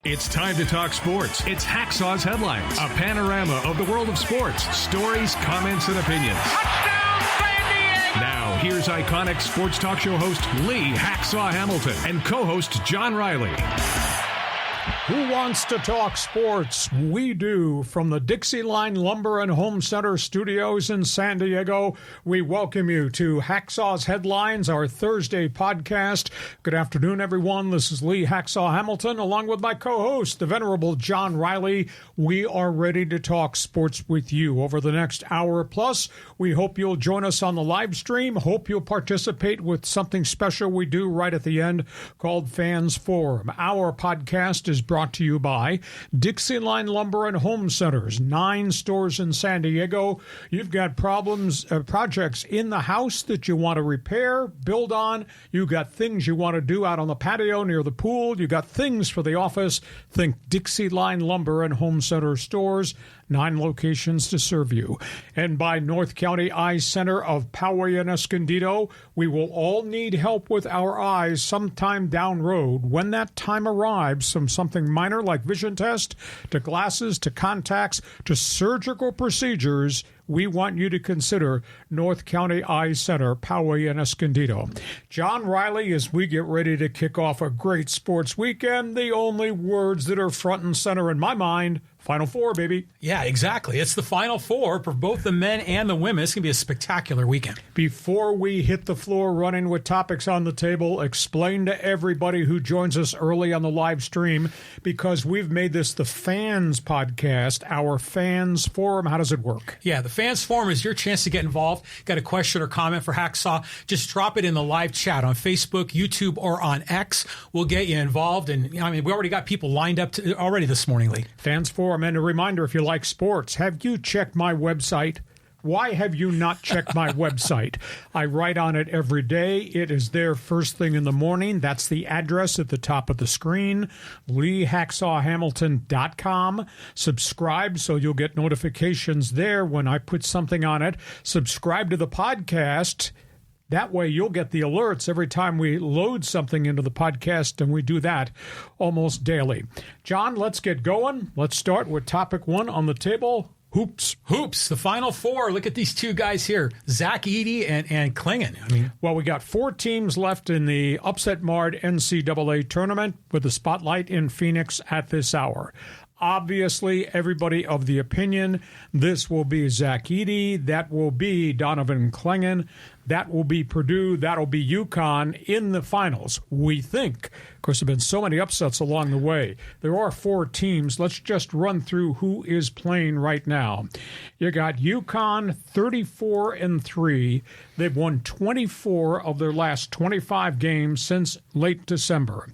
It's time to talk sports. It's Hacksaw's Headlines, a panorama of the world of sports, stories, comments, and opinions. Touchdown, San Diego! Now, here's iconic sports talk show host Lee Hacksaw Hamilton and co-host John Riley. Who wants to talk sports? We do. From the DIXIELINE Lumber and Home Center studios in San Diego, we welcome you to Hacksaw's Headlines, our Thursday podcast. Good afternoon, everyone. This is Lee Hacksaw Hamilton, along with my co-host, the venerable John Riley. We are ready to talk sports with you over the next hour plus. We hope you'll join us on the live stream. Hope you'll participate with something special we do right at the end called Fans Forum. Our podcast is brought to you by DIXIELINE Lumber and Home Centers, 9 stores in San Diego. You've got projects in the house that you want to repair, build on. You got things you want to do out on the patio near the pool. You got things for the office. Think DIXIELINE Lumber and Home Center stores. 9 locations to serve you. And by North County Eye Center of Poway and Escondido, we will all need help with our eyes sometime down road. When that time arrives, from something minor like vision test, to glasses, to contacts, to surgical procedures, we want you to consider North County Eye Center, Poway and Escondido. John Riley, as we get ready to kick off a great sports weekend, the only words that are front and center in my mind, Final Four, baby. Yeah, exactly. It's the Final Four for both the men and the women. It's going to be a spectacular weekend. Before we hit the floor running with topics on the table, explain to everybody who joins us early on the live stream, because we've made this the Fans Podcast, our Fans Forum. How does it work? Yeah, the Fans Forum is your chance to get involved. Got a question or comment for Hacksaw? Just drop it in the live chat on Facebook, YouTube, or on X. We'll get you involved. And I mean, we already got people lined up already this morning, Lee. Fans Forum. And a reminder, if you like sports, have you checked my website? Why have you not checked my website? I write on it every day. It is there first thing in the morning. That's the address at the top of the screen, LeeHacksawHamilton.com. Subscribe so you'll get notifications there when I put something on it. Subscribe to the podcast. That way you'll get the alerts every time we load something into the podcast, and we do that almost daily. John, let's get going. Let's start with topic 1 on the table. Hoops. The Final Four. Look at these two guys here, Zach Edey and Klingon. I mean, well, we got 4 teams left in the upset-marred NCAA tournament with the spotlight in Phoenix at this hour. Obviously, everybody of the opinion, this will be Zach Edey, that will be Donovan Klingon, that will be Purdue, that'll be UConn in the finals, we think. Of course, there have been so many upsets along the way. There are 4 teams. Let's just run through who is playing right now. You got UConn 34-3. They've won 24 of their last 25 games since late December.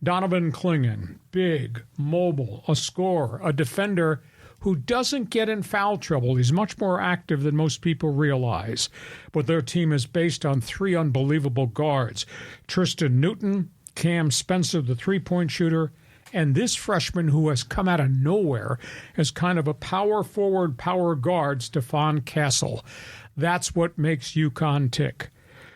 Donovan Klingon, big, mobile, a scorer, a defender who doesn't get in foul trouble. He's much more active than most people realize. But their team is based on 3 unbelievable guards. Tristan Newton, Cam Spencer, the three-point shooter, and this freshman who has come out of nowhere as kind of a power forward, power guard, Stephon Castle. That's what makes UConn tick.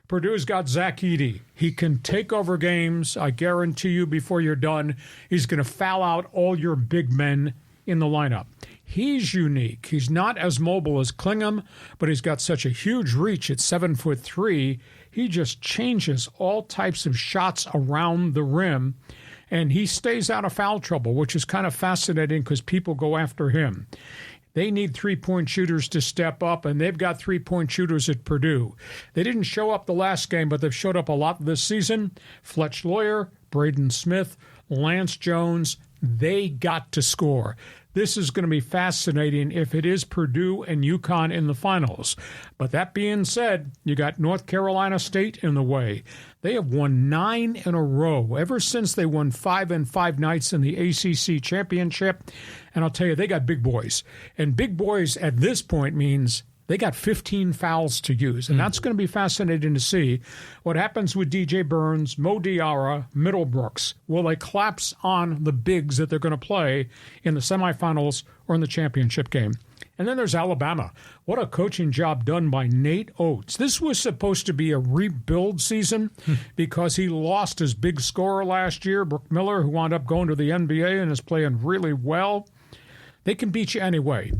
Purdue's got Zach Edey. He can take over games. I guarantee you before you're done, he's going to foul out all your big men in the lineup. He's unique. He's not as mobile as Klingham, but he's got such a huge reach at 7'3". He just changes all types of shots around the rim, and he stays out of foul trouble, which is kind of fascinating because people go after him. They need three-point shooters to step up, and they've got three-point shooters at Purdue. They didn't show up the last game, but they've showed up a lot this season. Fletch Lawyer, Braden Smith, Lance Jones, they got to score. This is going to be fascinating if it is Purdue and UConn in the finals. But that being said, you got North Carolina State in the way. They have won 9 in a row ever since they won 5 in 5 nights in the ACC championship. And I'll tell you, they got big boys. And big boys at this point means they got 15 fouls to use, and that's going to be fascinating to see what happens with DJ Burns, Mo Diarra, Middlebrooks. Will they collapse on the bigs that they're going to play in the semifinals or in the championship game? And then there's Alabama. What a coaching job done by Nate Oates. This was supposed to be a rebuild season because he lost his big scorer last year, Brooke Miller, who wound up going to the NBA and is playing really well. They can beat you anyway.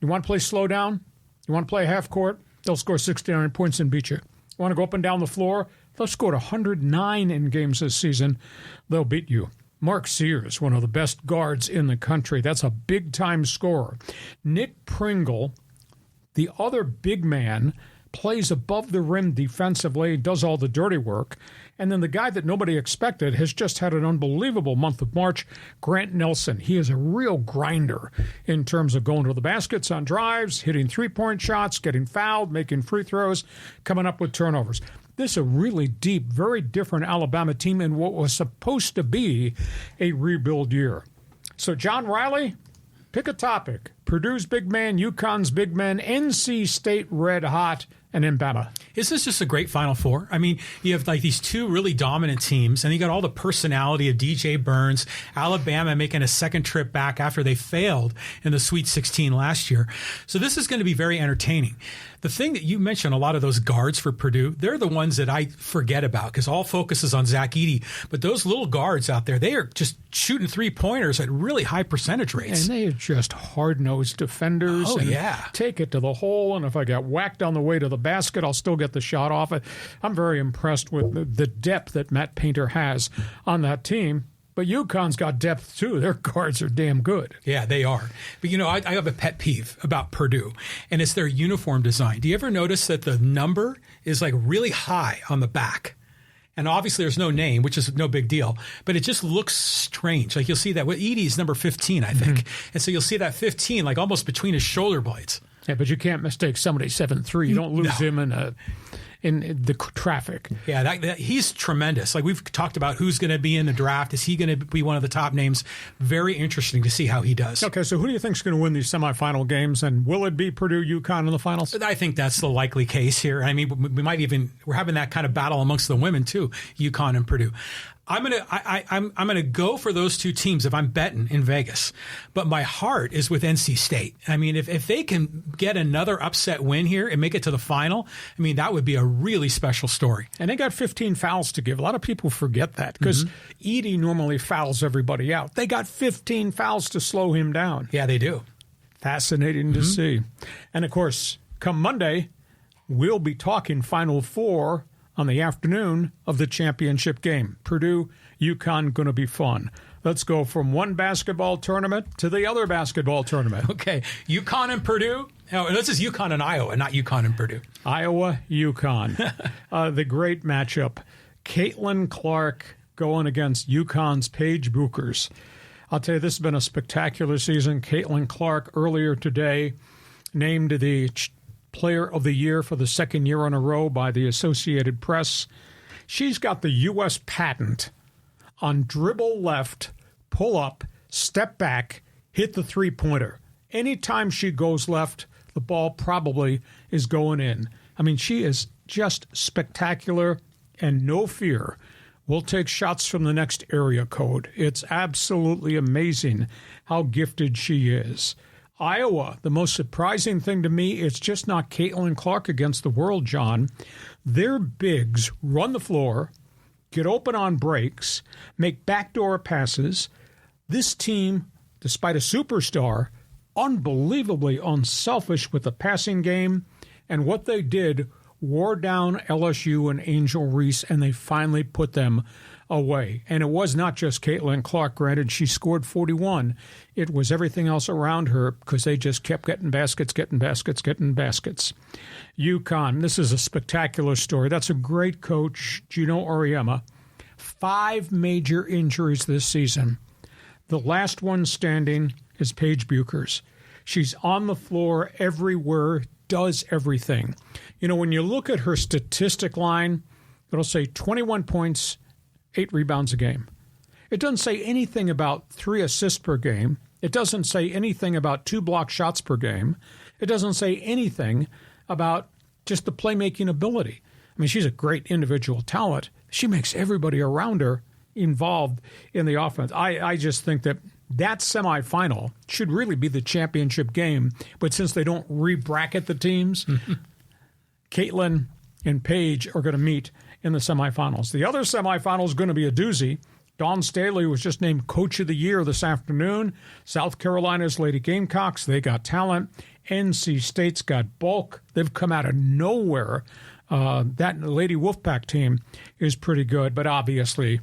You want to play slow down? You want to play half court? They'll score 69 points and beat you. You want to go up and down the floor? They've scored 109 in games this season. They'll beat you. Mark Sears, one of the best guards in the country. That's a big-time scorer. Nick Pringle, the other big man, plays above the rim defensively, does all the dirty work. And then the guy that nobody expected has just had an unbelievable month of March, Grant Nelson. He is a real grinder in terms of going to the baskets on drives, hitting three-point shots, getting fouled, making free throws, coming up with turnovers. This is a really deep, very different Alabama team in what was supposed to be a rebuild year. So, John Riley, pick a topic. Purdue's big man, UConn's big man, NC State red hot, and in Bama. Isn't this just a great Final Four? I mean, you have like these two really dominant teams, and you got all the personality of DJ Burns, Alabama making a second trip back after they failed in the Sweet 16 last year. So this is going to be very entertaining. The thing that you mentioned, a lot of those guards for Purdue, they're the ones that I forget about because all focus is on Zach Edey. But those little guards out there, they are just shooting three-pointers at really high percentage rates. And they are just hard-nosed defenders. Oh, and yeah. Take it to the hole, and if I get whacked on the way to the basket, I'll still get the shot off it. I'm very impressed with the depth that Matt Painter has on that team. But UConn's got depth, too. Their guards are damn good. Yeah, they are. But, you know, I have a pet peeve about Purdue, and it's their uniform design. Do you ever notice that the number is, like, really high on the back? And obviously there's no name, which is no big deal, but it just looks strange. Like you'll see that. Well, Edey's number 15, I think. Mm-hmm. And so you'll see that 15, like almost between his shoulder blades. Yeah, but you can't mistake somebody 7'3". You don't lose him in the traffic. Yeah, that he's tremendous. Like we've talked about who's going to be in the draft. Is he going to be one of the top names? Very interesting to see how he does. Okay, so who do you think is going to win these semifinal games? And will it be Purdue-UConn in the finals? I think that's the likely case here. I mean, we're having that kind of battle amongst the women too, UConn and Purdue. I'm gonna go for those two teams if I'm betting in Vegas, but my heart is with NC State. I mean, if they can get another upset win here and make it to the final, I mean that would be a really special story. And they got 15 fouls to give. A lot of people forget that because Edey normally fouls everybody out. They got 15 fouls to slow him down. Yeah, they do. Fascinating to see. And of course, come Monday, we'll be talking Final Four on the afternoon of the championship game. Purdue-UConn going to be fun. Let's go from one basketball tournament to the other basketball tournament. Okay, UConn and Purdue. No, this is UConn and Iowa, not UConn and Purdue. Iowa-UConn. The great matchup. Caitlin Clark going against UConn's Paige Buchers. I'll tell you, this has been a spectacular season. Caitlin Clark earlier today named the Player of the Year for the second year in a row by the Associated Press. She's got the U.S. patent on dribble left, pull up, step back, hit the three-pointer. Anytime she goes left, the ball probably is going in. I mean, she is just spectacular and no fear. We'll take shots from the next area code. It's absolutely amazing how gifted she is. Iowa, the most surprising thing to me, it's just not Caitlin Clark against the world, John. Their bigs run the floor, get open on breaks, make backdoor passes. This team, despite a superstar, unbelievably unselfish with the passing game. And what they did wore down LSU and Angel Reese, and they finally put them away. And it was not just Caitlin Clark. Granted, she scored 41. It was everything else around her because they just kept getting baskets. UConn, this is a spectacular story. That's a great coach, Gino Auriemma. 5 major injuries this season. The last one standing is Paige Buchers. She's on the floor everywhere, does everything. You know, when you look at her statistic line, it'll say 21 points, 8 rebounds a game. It doesn't say anything about 3 assists per game. It doesn't say anything about 2 block shots per game. It doesn't say anything about just the playmaking ability. I mean, she's a great individual talent. She makes everybody around her involved in the offense. I just think that that semifinal should really be the championship game. But since they don't re-bracket the teams, Caitlin and Paige are going to meet in the semifinals. The other semifinal is going to be a doozy. Dawn Staley was just named Coach of the Year this afternoon. South Carolina's Lady Gamecocks, they got talent. NC State's got bulk. They've come out of nowhere. That Lady Wolfpack team is pretty good. But obviously,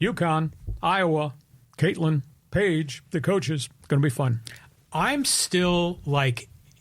UConn, Iowa, Caitlin, Paige, the coaches, going to be fun. I'm still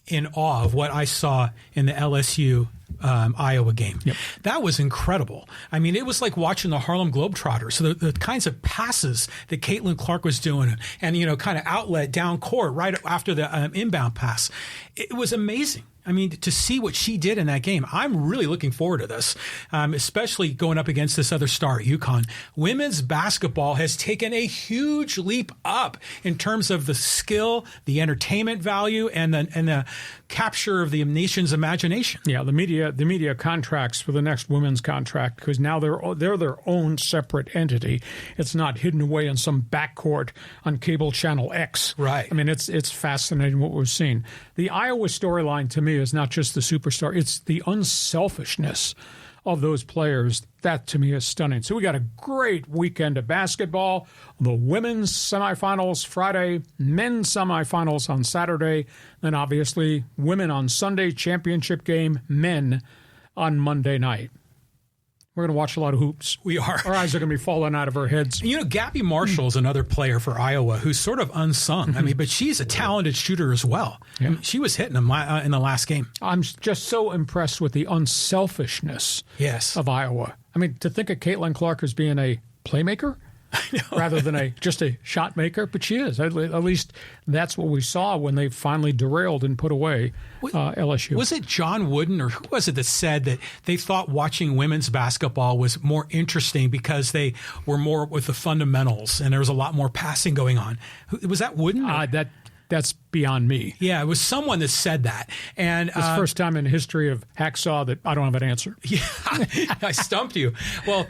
in awe of what I saw in the LSU Iowa game. Yep. That was incredible. I mean, it was like watching the Harlem Globetrotters. So the kinds of passes that Caitlin Clark was doing and, kind of outlet down court right after the inbound pass. It was amazing. I mean, to see what she did in that game, I'm really looking forward to this, especially going up against this other star at UConn. Women's basketball has taken a huge leap up in terms of the skill, the entertainment value, and the capture of the nation's imagination. Yeah, the media contracts for the next women's contract, because now they're their own separate entity. It's not hidden away in some backcourt on cable channel X. Right. I mean, it's fascinating what we've seen. The Iowa storyline to me is not just the superstar, it's the unselfishness of those players. That to me is stunning. So we got a great weekend of basketball. The women's semifinals Friday, men's semifinals on Saturday, then obviously women on Sunday, championship game, men on Monday night. We're going to watch a lot of hoops. We are. Our eyes are going to be falling out of our heads. Gabby Marshall is another player for Iowa who's sort of unsung. I mean, but she's a talented shooter as well. Yeah. I mean, she was hitting them in the last game. I'm just so impressed with the unselfishness of Iowa. I mean, to think of Caitlin Clark as being a playmaker rather than just a shot maker, but she is. At least that's what we saw when they finally derailed and put away LSU. Was it John Wooden or who was it that said that they thought watching women's basketball was more interesting because they were more with the fundamentals and there was a lot more passing going on? Was that Wooden? That's beyond me. Yeah, it was someone that said that. And it's the first time in the history of Hacksaw that I don't have an answer. Yeah, I stumped you. Well,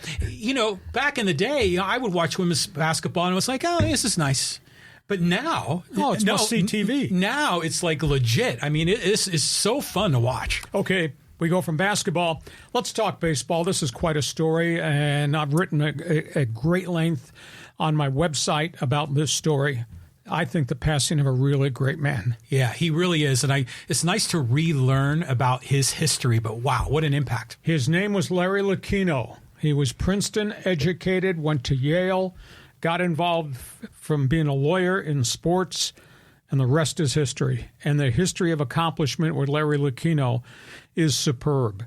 back in the day, I would watch women's basketball and I was like, oh, this is nice. But now, it's must-see TV. Now it's like legit. I mean, it's so fun to watch. Okay, we go from basketball. Let's talk baseball. This is quite a story, and I've written at great length on my website about this story. I think the passing of a really great man. Yeah, he really is. And it's nice to relearn about his history, but wow, what an impact. His name was Larry Lucchino. He was Princeton educated, went to Yale, got involved from being a lawyer in sports, and the rest is history. And the history of accomplishment with Larry Lucchino is superb.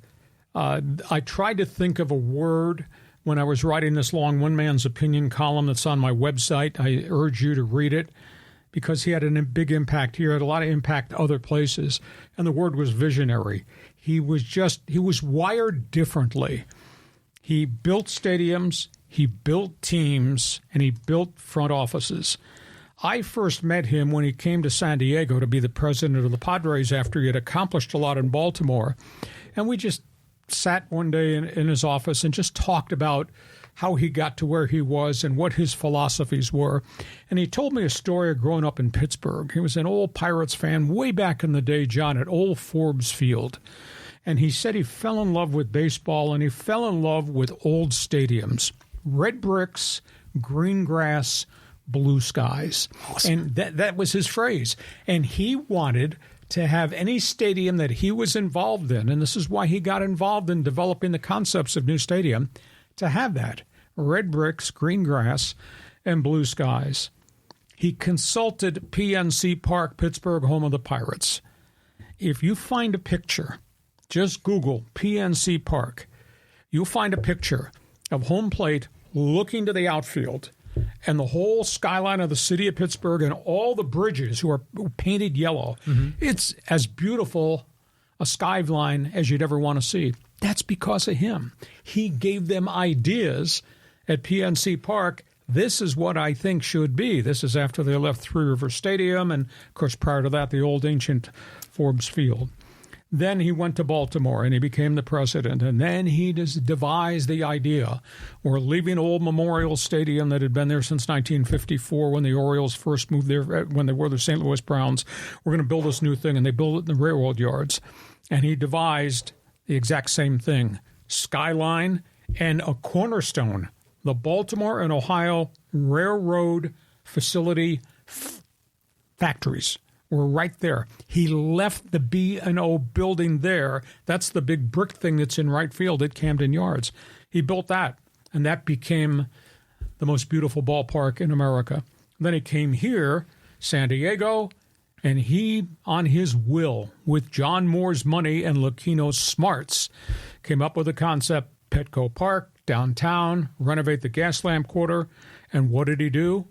I tried to think of a word when I was writing this long one man's opinion column that's on my website. I urge you to read it because he had a big impact here, had a lot of impact other places, and the word was visionary. He was wired differently. He built stadiums, he built teams, and he built front offices. I first met him when he came to San Diego to be the president of the Padres after he had accomplished a lot in Baltimore. And we just sat one day in his office and just talked about how he got to where he was and what his philosophies were. And he told me a story of growing up in Pittsburgh. He was an old Pirates fan way back in the day, John, at Old Forbes Field. And he said he fell in love with baseball and he fell in love with old stadiums. Red bricks, green grass, blue skies. Awesome. And that was his phrase. And he wanted to have any stadium that he was involved in, and this is why he got involved in developing the concepts of new stadium, to have that. Red bricks, green grass, and blue skies. He consulted PNC Park, Pittsburgh, home of the Pirates. If you find a picture, just Google PNC Park, you'll find a picture of home plate looking to the outfield and the whole skyline of the city of Pittsburgh and all the bridges who are painted yellow. Mm-hmm. It's as beautiful a skyline as you'd ever want to see. That's because of him. He gave them ideas at PNC Park. This is what I think should be. This is after they left Three River Stadium and, of course, prior to that, the old ancient Forbes Field. Then he went to Baltimore and he became the president. And then he just devised the idea. We're leaving old Memorial Stadium that had been there since 1954 when the Orioles first moved there, when they were the St. Louis Browns. We're going to build this new thing. And they built it in the railroad yards. And he devised the exact same thing, skyline and a cornerstone. The Baltimore and Ohio Railroad Facility factories were right there. He left the B&O building there. That's the big brick thing that's in right field at Camden Yards. He built that, and that became the most beautiful ballpark in America. Then he came here, San Diego, and he, on his will, with John Moore's money and Lucchino's smarts, came up with the concept, Petco Park, downtown, renovate the Gaslamp Quarter. And what did he do?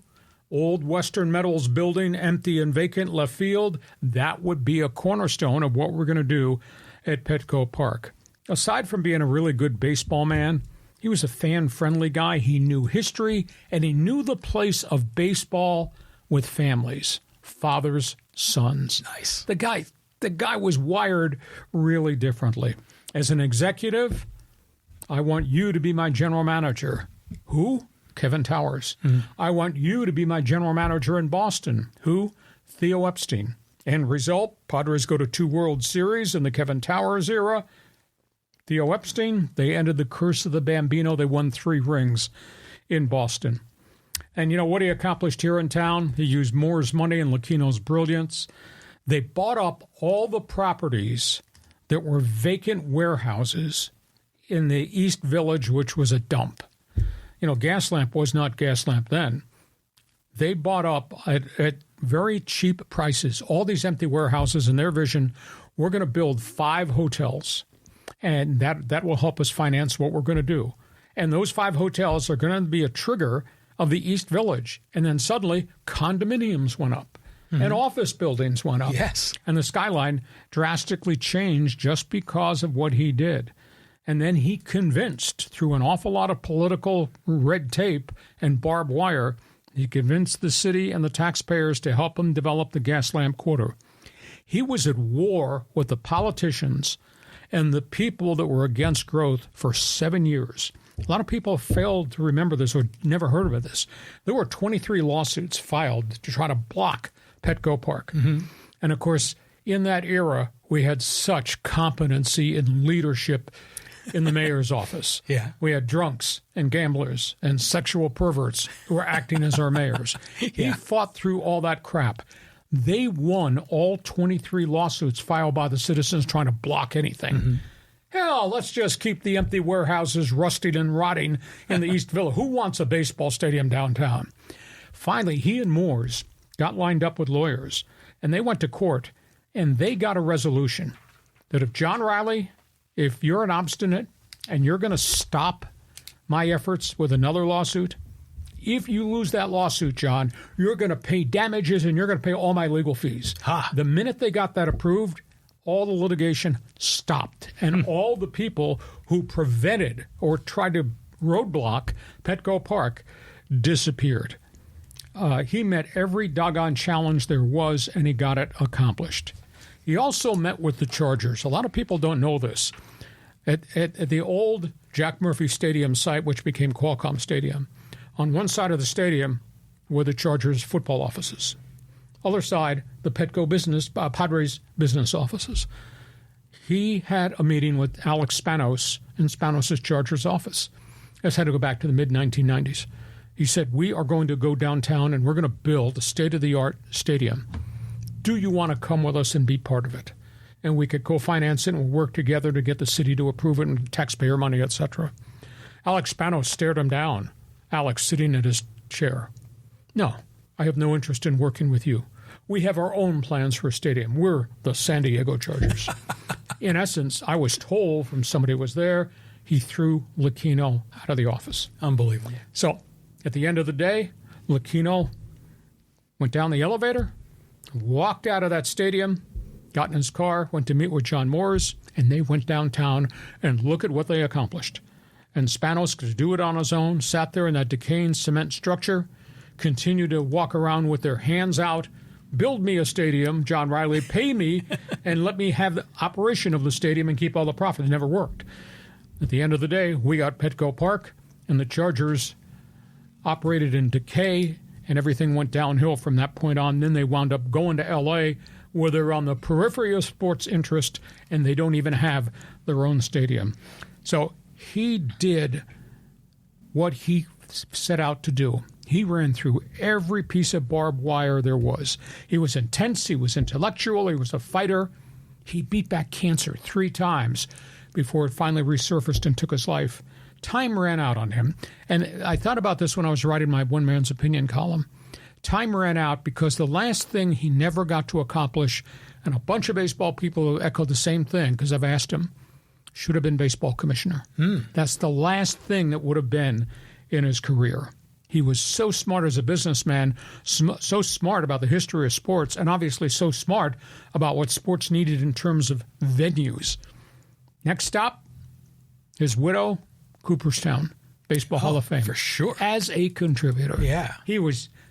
Old Western Metals building, empty and vacant, left field. That would be a cornerstone of what we're going to do at Petco Park. Aside from being a really good baseball man, he was a fan-friendly guy. He knew history, and he knew the place of baseball with families, fathers, sons. Nice. The guy was wired really differently. As an executive, I want you to be my general manager. Who? Kevin Towers. I want you to be my general manager in Boston. Who? Theo Epstein. End result, Padres go to 2 World Series in the Kevin Towers era. Theo Epstein, they ended the curse of the Bambino. They won 3 rings in Boston. And you know what he accomplished here in town? He used Moore's money and Lucchino's brilliance. They bought up all the properties that were vacant warehouses in the East Village, which was a dump. You know, Gaslamp was not Gaslamp then. They bought up at very cheap prices all these empty warehouses. In their vision, we're going to build 5 hotels, and that will help us finance what we're going to do. And those 5 hotels are going to be a trigger of the East Village. And then suddenly, condominiums went up, and office buildings went up. Yes. And the skyline drastically changed just because of what he did. And then he convinced, through an awful lot of political red tape and barbed wire, he convinced the city and the taxpayers to help him develop the Gaslamp Quarter. He was at war with the politicians and the people that were against growth for 7 years. A lot of people failed to remember this or never heard of this. There were 23 lawsuits filed to try to block Petco Park. And, of course, in that era, we had such competency and leadership in the mayor's office. Yeah. We had drunks and gamblers and sexual perverts who were acting as our mayors. He fought through all that crap. They won all 23 lawsuits filed by the citizens trying to block anything. Hell, let's just keep the empty warehouses rusting and rotting in the East Village. Who wants a baseball stadium downtown? Finally, he and Moores got lined up with lawyers, and they went to court, and they got a resolution that if John Riley, if you're an obstinate and you're going to stop my efforts with another lawsuit, if you lose that lawsuit, John, you're going to pay damages and you're going to pay all my legal fees. The minute they got that approved, all the litigation stopped. And all the people who prevented or tried to roadblock Petco Park disappeared. He met every doggone challenge there was, and he got it accomplished. He also met with the Chargers. A lot of people don't know this. At the old Jack Murphy Stadium site, which became Qualcomm Stadium, on one side of the stadium were the Chargers football offices. Other side, the Petco Padres business offices. He had a meeting with Alex Spanos in Spanos' Chargers office. This had to go back to the mid-1990s. He said, we are going to go downtown and we're going to build a state-of-the-art stadium. Do you want to come with us and be part of it? And we could co-finance it and we'll work together to get the city to approve it and taxpayer money, etc. Alex Spanos stared him down, Alex sitting in his chair. No, I have no interest in working with you. We have our own plans for a stadium. We're the San Diego Chargers. In essence, I was told from somebody who was there, he threw Lucchino out of the office. Unbelievable. So at the end of the day, Lucchino went down the elevator, walked out of that stadium, got in his car, went to meet with John Moores, and they went downtown, and look at what they accomplished. And Spanos could do it on his own, sat there in that decaying cement structure, continued to walk around with their hands out, build me a stadium, John Riley, pay me, and let me have the operation of the stadium and keep all the profit. It never worked. At the end of the day, we got Petco Park, and the Chargers operated in decay, and everything went downhill from that point on. Then they wound up going to L.A., where they're on the periphery of sports interest, and they don't even have their own stadium. So he did what he set out to do. He ran through every piece of barbed wire there was. He was intense. He was intellectual. He was a fighter. He beat back cancer 3 times before it finally resurfaced and took his life. Time ran out on him. And I thought about this when I was writing my One Man's Opinion column. Time ran out because the last thing he never got to accomplish, and a bunch of baseball people echoed the same thing because I've asked him, should have been baseball commissioner. That's the last thing that would have been in his career. He was so smart as a businessman, so smart about the history of sports, and obviously so smart about what sports needed in terms of venues. Next stop, his widow, Cooperstown, Baseball Hall of Fame. For sure. As a contributor. Yeah.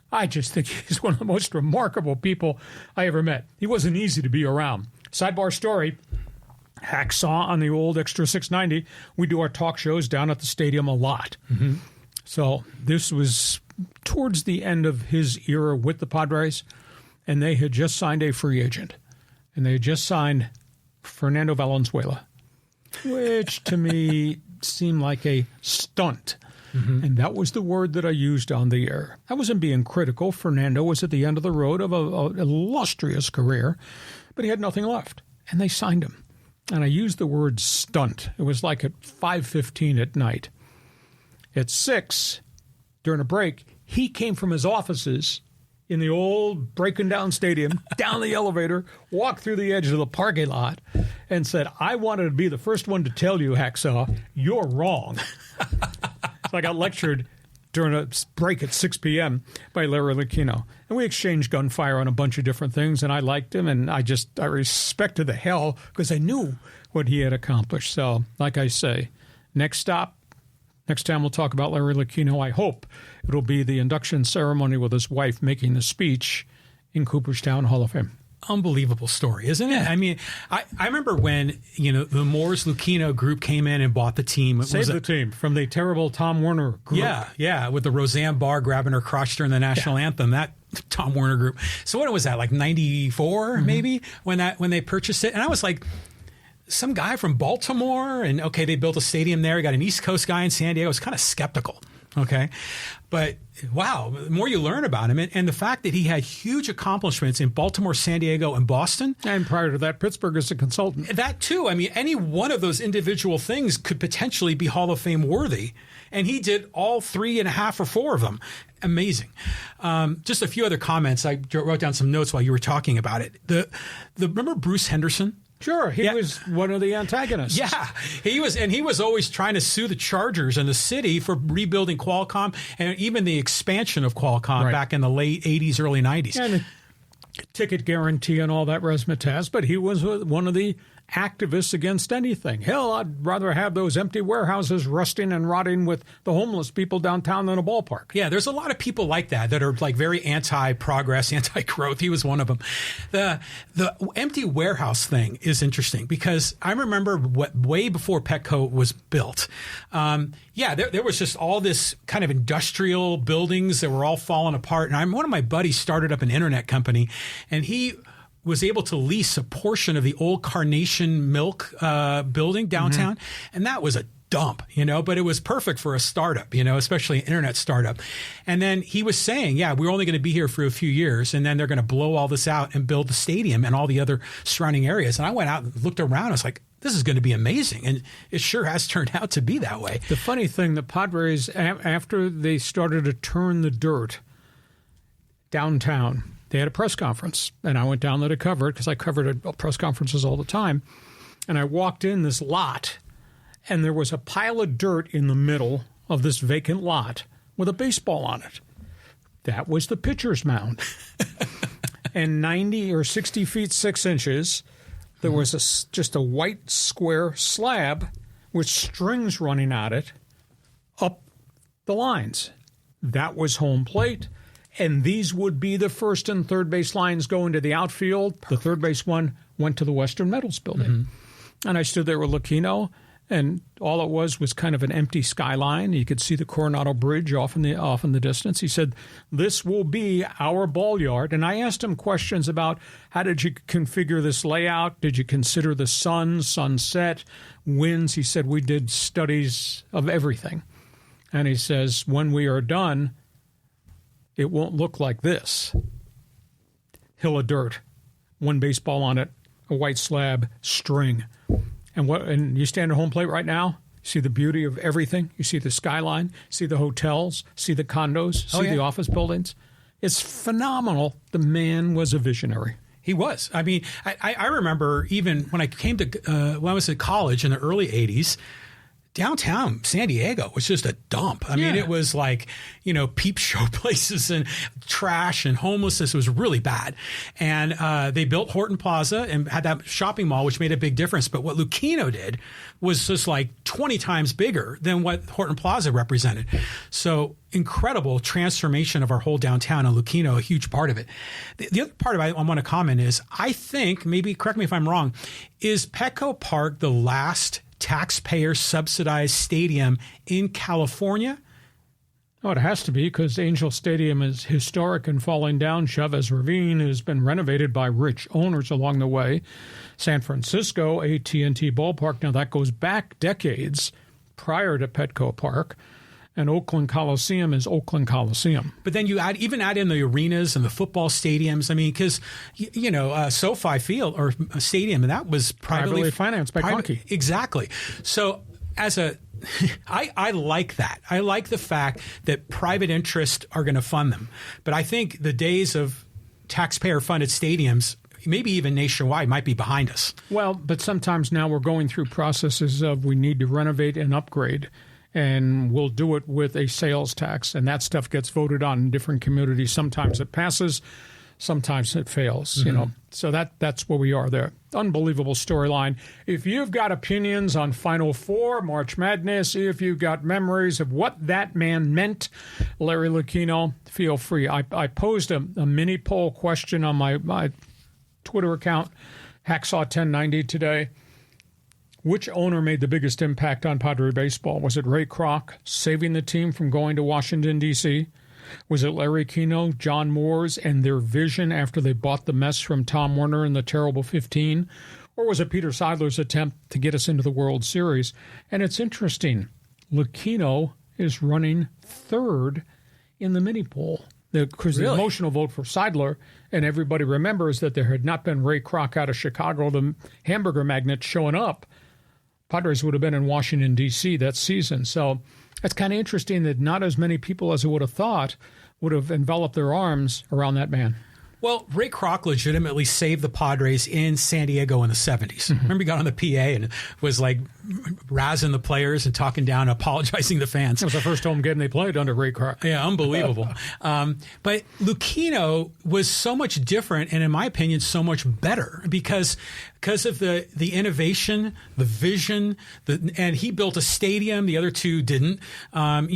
I just think he's one of the most remarkable people I ever met. He wasn't easy to be around. Sidebar story, Hacksaw on the old Extra 690. We do our talk shows down at the stadium a lot. Mm-hmm. So this was towards the end of his era with the Padres, and they had just signed a free agent. And they had just signed Fernando Valenzuela, which to me seemed like a stunt. Mm-hmm. And that was the word that I used on the air. I wasn't being critical. Fernando was at the end of the road of an illustrious career, but he had nothing left. And they signed him. And I used the word stunt. It was like at 5:15 at night. At 6, during a break, he came from his offices in the old breaking down stadium, down the elevator, walked through the edge of the parking lot, and said, I wanted to be the first one to tell you, Hacksaw, you're wrong. So I got lectured during a break at 6 p.m. by Larry Lucchino. And we exchanged gunfire on a bunch of different things, and I liked him, and I respected the hell because I knew what he had accomplished. So, like I say, next stop, next time we'll talk about Larry Lucchino. I hope it'll be the induction ceremony with his wife making the speech in Cooperstown Hall of Fame. Unbelievable story, isn't it? I mean, I remember when, the Moore's Lucchino group came in and bought the team. Saved the team from the terrible Tom Werner group. Yeah, with the Roseanne Barr grabbing her crotch during the national anthem, that Tom Werner group. So what was that, like 94 maybe, when they purchased it? And I was like, some guy from Baltimore, and okay, they built a stadium there. You got an East Coast guy in San Diego. I was kind of skeptical, okay? But wow, the more you learn about him, and the fact that he had huge accomplishments in Baltimore, San Diego, and Boston. And prior to that, Pittsburgh as a consultant. That too. I mean, any one of those individual things could potentially be Hall of Fame worthy. And he did all 3.5 or 4 of them. Amazing. Just a few other comments. I wrote down some notes while you were talking about it. Remember Bruce Henderson? Sure, he was one of the antagonists. Yeah, he was always trying to sue the Chargers and the city for rebuilding Qualcomm and even the expansion of Qualcomm back in the late 80s, early 90s. And ticket guarantee and all that razzmatazz, but he was one of the activists against anything. Hell, I'd rather have those empty warehouses rusting and rotting with the homeless people downtown than a ballpark. Yeah, there's a lot of people like that are like very anti-progress, anti-growth. He was one of them. The empty warehouse thing is interesting because I remember way before Petco was built. There was just all this kind of industrial buildings that were all falling apart. And one of my buddies started up an internet company, and he was able to lease a portion of the old Carnation Milk building downtown. And that was a dump, but it was perfect for a startup, especially an internet startup. And then he was saying, we're only going to be here for a few years, and then they're going to blow all this out and build the stadium and all the other surrounding areas. And I went out and looked around. I was like, this is going to be amazing. And it sure has turned out to be that way. The funny thing, the Padres, after they started to turn the dirt downtown, they had a press conference, and I went down there to cover it because I covered press conferences all the time. And I walked in this lot, and there was a pile of dirt in the middle of this vacant lot with a baseball on it. That was the pitcher's mound. And 90 or 60 feet 6 inches, there was just a white square slab with strings running at it up the lines. That was home plate. And these would be the first and third base lines going to the outfield. The third base one went to the Western Metals building. And I stood there with Lucchino, and all it was kind of an empty skyline. You could see the Coronado Bridge off in the distance. He said, "This will be our ball yard." And I asked him questions about how did you configure this layout? Did you consider the sun, sunset, winds? He said, "We did studies of everything." And he says, "When we are done, it won't look like this. Hill of dirt, one baseball on it, a white slab, string. And you stand at home plate right now, see the beauty of everything. You see the skyline, see the hotels, see the condos, see the office buildings. It's phenomenal. The man was a visionary." He was. I mean, I remember even when I came to when I was at college in the early 80s, downtown San Diego was just a dump. I mean, it was like, peep show places and trash and homelessness. It was really bad. And they built Horton Plaza and had that shopping mall, which made a big difference. But what Lucchino did was just like 20 times bigger than what Horton Plaza represented. So incredible transformation of our whole downtown, and Lucchino, a huge part of it. The other part I want to comment is, I think, maybe correct me if I'm wrong, is Petco Park the last taxpayer-subsidized stadium in California? Oh, it has to be, because Angel Stadium is historic and falling down. Chavez Ravine has been renovated by rich owners along the way. San Francisco, AT&T Ballpark, now that goes back decades prior to Petco Park. And Oakland Coliseum is Oakland Coliseum. But then you add in the arenas and the football stadiums. I mean, because, SoFi Field or Stadium, and that was privately financed by Conkey. Exactly. So I like that. I like the fact that private interests are going to fund them. But I think the days of taxpayer-funded stadiums, maybe even nationwide, might be behind us. Well, but sometimes now we're going through processes of we need to renovate and upgrade. And we'll do it with a sales tax, and that stuff gets voted on in different communities. Sometimes it passes, sometimes it fails. So that's where we are there. Unbelievable storyline. If you've got opinions on Final Four, March Madness, if you've got memories of what that man meant, Larry Lucchino, feel free. I posed a mini poll question on my Twitter account, Hacksaw 1090 today. Which owner made the biggest impact on Padre baseball? Was it Ray Kroc saving the team from going to Washington, D.C.? Was it Larry Kino, John Moores, and their vision after they bought the mess from Tom Werner in the terrible 15? Or was it Peter Seidler's attempt to get us into the World Series? And it's interesting. Lucchino is running third in the mini poll. Because the emotional vote for Seidler, and everybody remembers that there had not been Ray Kroc out of Chicago, the hamburger magnate, showing up. Padres would have been in Washington, D.C. that season. So it's kind of interesting that not as many people as I would have thought would have enveloped their arms around that man. Well, Ray Kroc legitimately saved the Padres in San Diego in the 70s. Remember, he got on the PA and was like razzing the players and talking down, apologizing to fans. It was the first home game they played under Ray Kroc. Yeah, unbelievable. But Lucchino was so much different, and in my opinion, so much better because of the innovation, the vision, and he built a stadium. The other two didn't. And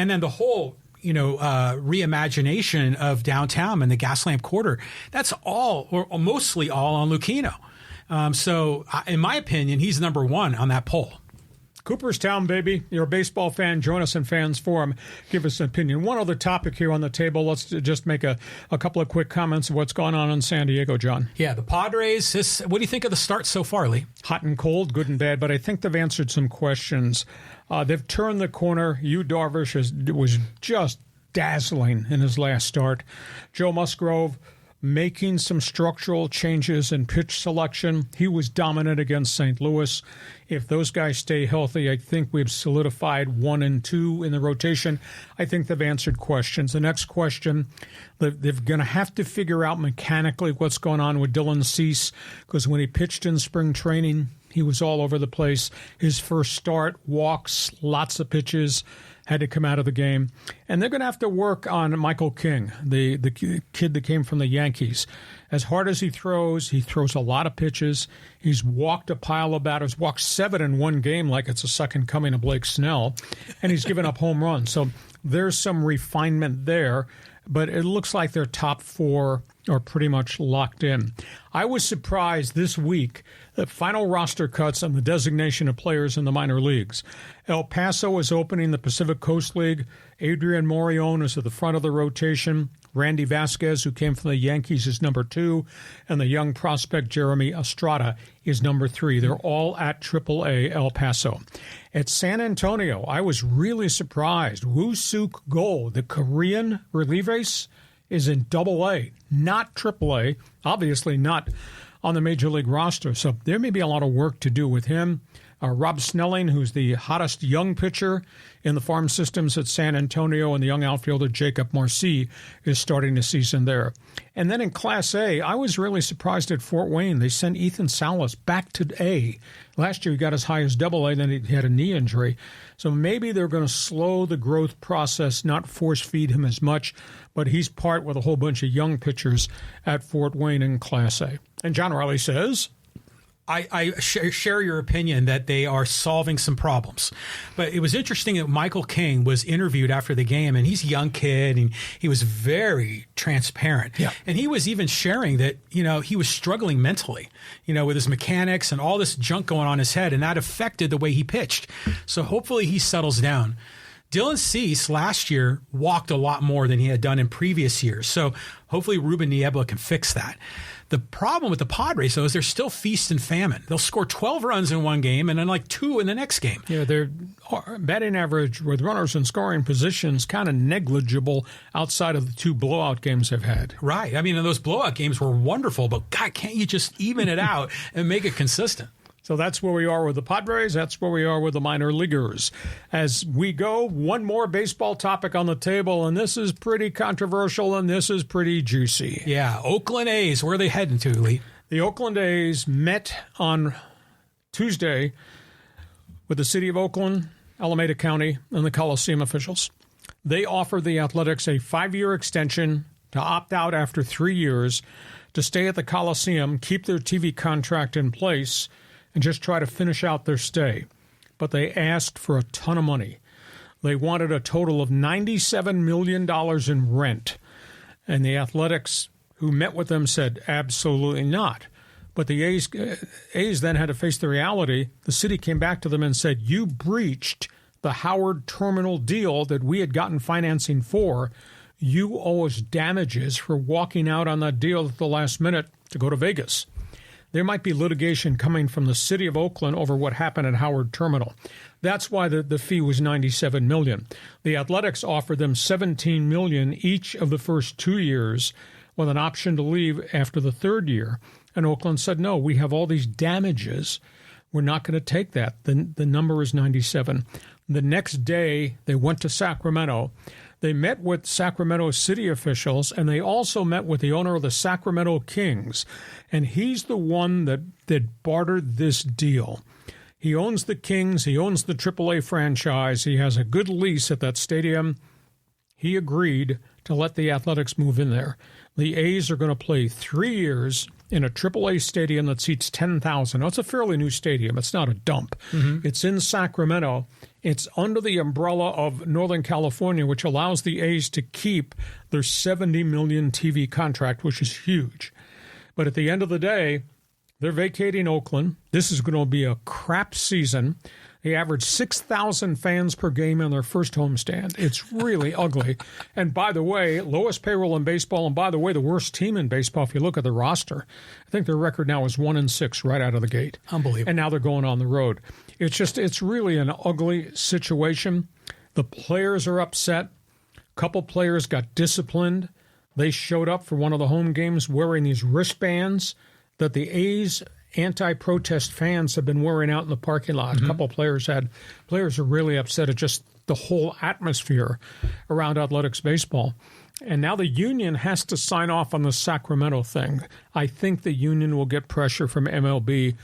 then the whole reimagination of downtown and the Gaslamp Quarter. That's all, or mostly all, on Lucchino. So, in my opinion, he's number one on that poll. Cooperstown, baby. You're a baseball fan. Join us in Fans Forum. Give us an opinion. One other topic here on the table. Let's just make a couple of quick comments of what's going on in San Diego, John. Yeah, the Padres. What do you think of the start so far, Lee? Hot and cold, good and bad, but I think they've answered some questions. They've turned the corner. Yu Darvish was just dazzling in his last start. Joe Musgrove making some structural changes in pitch selection. He was dominant against St. Louis. If those guys stay healthy, I think we've solidified 1 and 2 in the rotation. I think they've answered questions. The next question, they're going to have to figure out mechanically what's going on with Dylan Cease, because when he pitched in spring training, he was all over the place. His first start, walks, lots of pitches, had to come out of the game. And they're going to have to work on Michael King, the kid that came from the Yankees. As hard as he throws a lot of pitches. He's walked a pile of batters, walked 7 in one game like it's a second coming of Blake Snell, and he's given up home runs. So there's some refinement there. but it looks like their top 4 are pretty much locked in. I was surprised this week that final roster cuts and the designation of players in the minor leagues. El Paso is opening the Pacific Coast League. Adrian Morion is at the front of the rotation. Randy Vasquez, who came from the Yankees, is number 2, and the young prospect Jeremy Estrada is number 3. They're all at AAA El Paso. At San Antonio, I was really surprised. Woo-Suk Go, the Korean relief ace, is in AA, not AAA, obviously not on the Major League roster. So there may be a lot of work to do with him. Rob Snelling, who's the hottest young pitcher in the farm systems at San Antonio, and the young outfielder Jacob Marcy is starting the season there. And then in Class A, I was really surprised at Fort Wayne. They sent Ethan Salas back to A. Last year he got as high as AA, then he had a knee injury. So maybe they're going to slow the growth process, not force feed him as much, but he's part with a whole bunch of young pitchers at Fort Wayne in Class A. And John Riley says, I share your opinion that they are solving some problems. But it was interesting that Michael King was interviewed after the game, and he's a young kid, and he was very transparent. Yeah. And he was even sharing that, he was struggling mentally, with his mechanics and all this junk going on in his head, and that affected the way he pitched. So hopefully he settles down. Dylan Cease last year walked a lot more than he had done in previous years. So hopefully Ruben Niebla can fix that. The problem with the Padres, though, is they're still feast and famine. They'll score 12 runs in one game and then 2 in the next game. Yeah, their batting average with runners in scoring positions kind of negligible outside of the 2 blowout games they've had. Right. I mean, and those blowout games were wonderful, but God, can't you just even it out and make it consistent? So that's where we are with the Padres. That's where we are with the minor leaguers. As we go, one more baseball topic on the table, and this is pretty controversial, and this is pretty juicy. Yeah, Oakland A's, where are they heading to, Lee? The Oakland A's met on Tuesday with the city of Oakland, Alameda County, and the Coliseum officials. They offered the Athletics a 5-year extension to opt out after 3 years, to stay at the Coliseum, keep their TV contract in place, and just try to finish out their stay. But they asked for a ton of money. They wanted a total of $97 million in rent. And the Athletics, who met with them, said absolutely not. But the A's then had to face the reality. The city came back to them and said, you breached the Howard Terminal deal that we had gotten financing for. You owe us damages for walking out on that deal at the last minute to go to Vegas. There might be litigation coming from the city of Oakland over what happened at Howard Terminal. That's why the fee was $97 million. The Athletics offered them $17 million each of the first 2 years, with an option to leave after the 3rd year. And Oakland said, no, we have all these damages. We're not going to take that. The number is 97. The next day, they went to Sacramento. They met with Sacramento city officials, and they also met with the owner of the Sacramento Kings. And he's the one that bartered this deal. He owns the Kings. He owns the AAA franchise. He has a good lease at that stadium. He agreed to let the Athletics move in there. The A's are going to play 3 years in a AAA stadium that seats 10,000. Now, it's a fairly new stadium. It's not a dump. Mm-hmm. It's in Sacramento. It's under the umbrella of Northern California, which allows the A's to keep their $70 million TV contract, which is huge. But at the end of the day, they're vacating Oakland. This is going to be a crap season. They average 6,000 fans per game in their first homestand. It's really ugly. And by the way, lowest payroll in baseball, and by the way, the worst team in baseball if you look at the roster. I think their record now is 1-6 right out of the gate. Unbelievable. And now they're going on the road. It's really an ugly situation. The players are upset. A couple players got disciplined. They showed up for one of the home games wearing these wristbands that the A's anti-protest fans have been wearing out in the parking lot. Mm-hmm. A couple of players are really upset at just the whole atmosphere around athletics baseball. And now the union has to sign off on the Sacramento thing. I think the union will get pressure from MLB.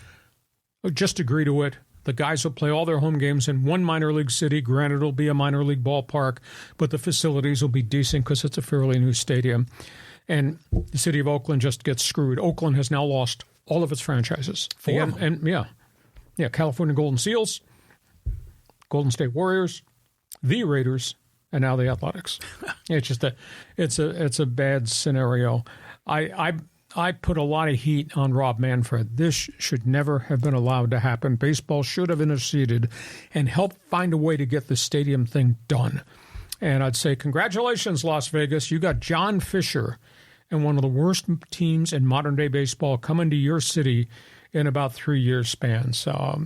Just agree to it. The guys will play all their home games in one minor league city. Granted, it'll be a minor league ballpark, but the facilities will be decent because it's a fairly new stadium. And the city of Oakland just gets screwed. Oakland has now lost all of its franchises. California Golden Seals, Golden State Warriors, the Raiders, and now the Athletics. It's just it's a bad scenario. I put a lot of heat on Rob Manfred. This should never have been allowed to happen. Baseball should have interceded and helped find a way to get the stadium thing done. And I'd say, congratulations, Las Vegas. You got John Fisher and one of the worst teams in modern-day baseball coming to your city in about 3 years span. So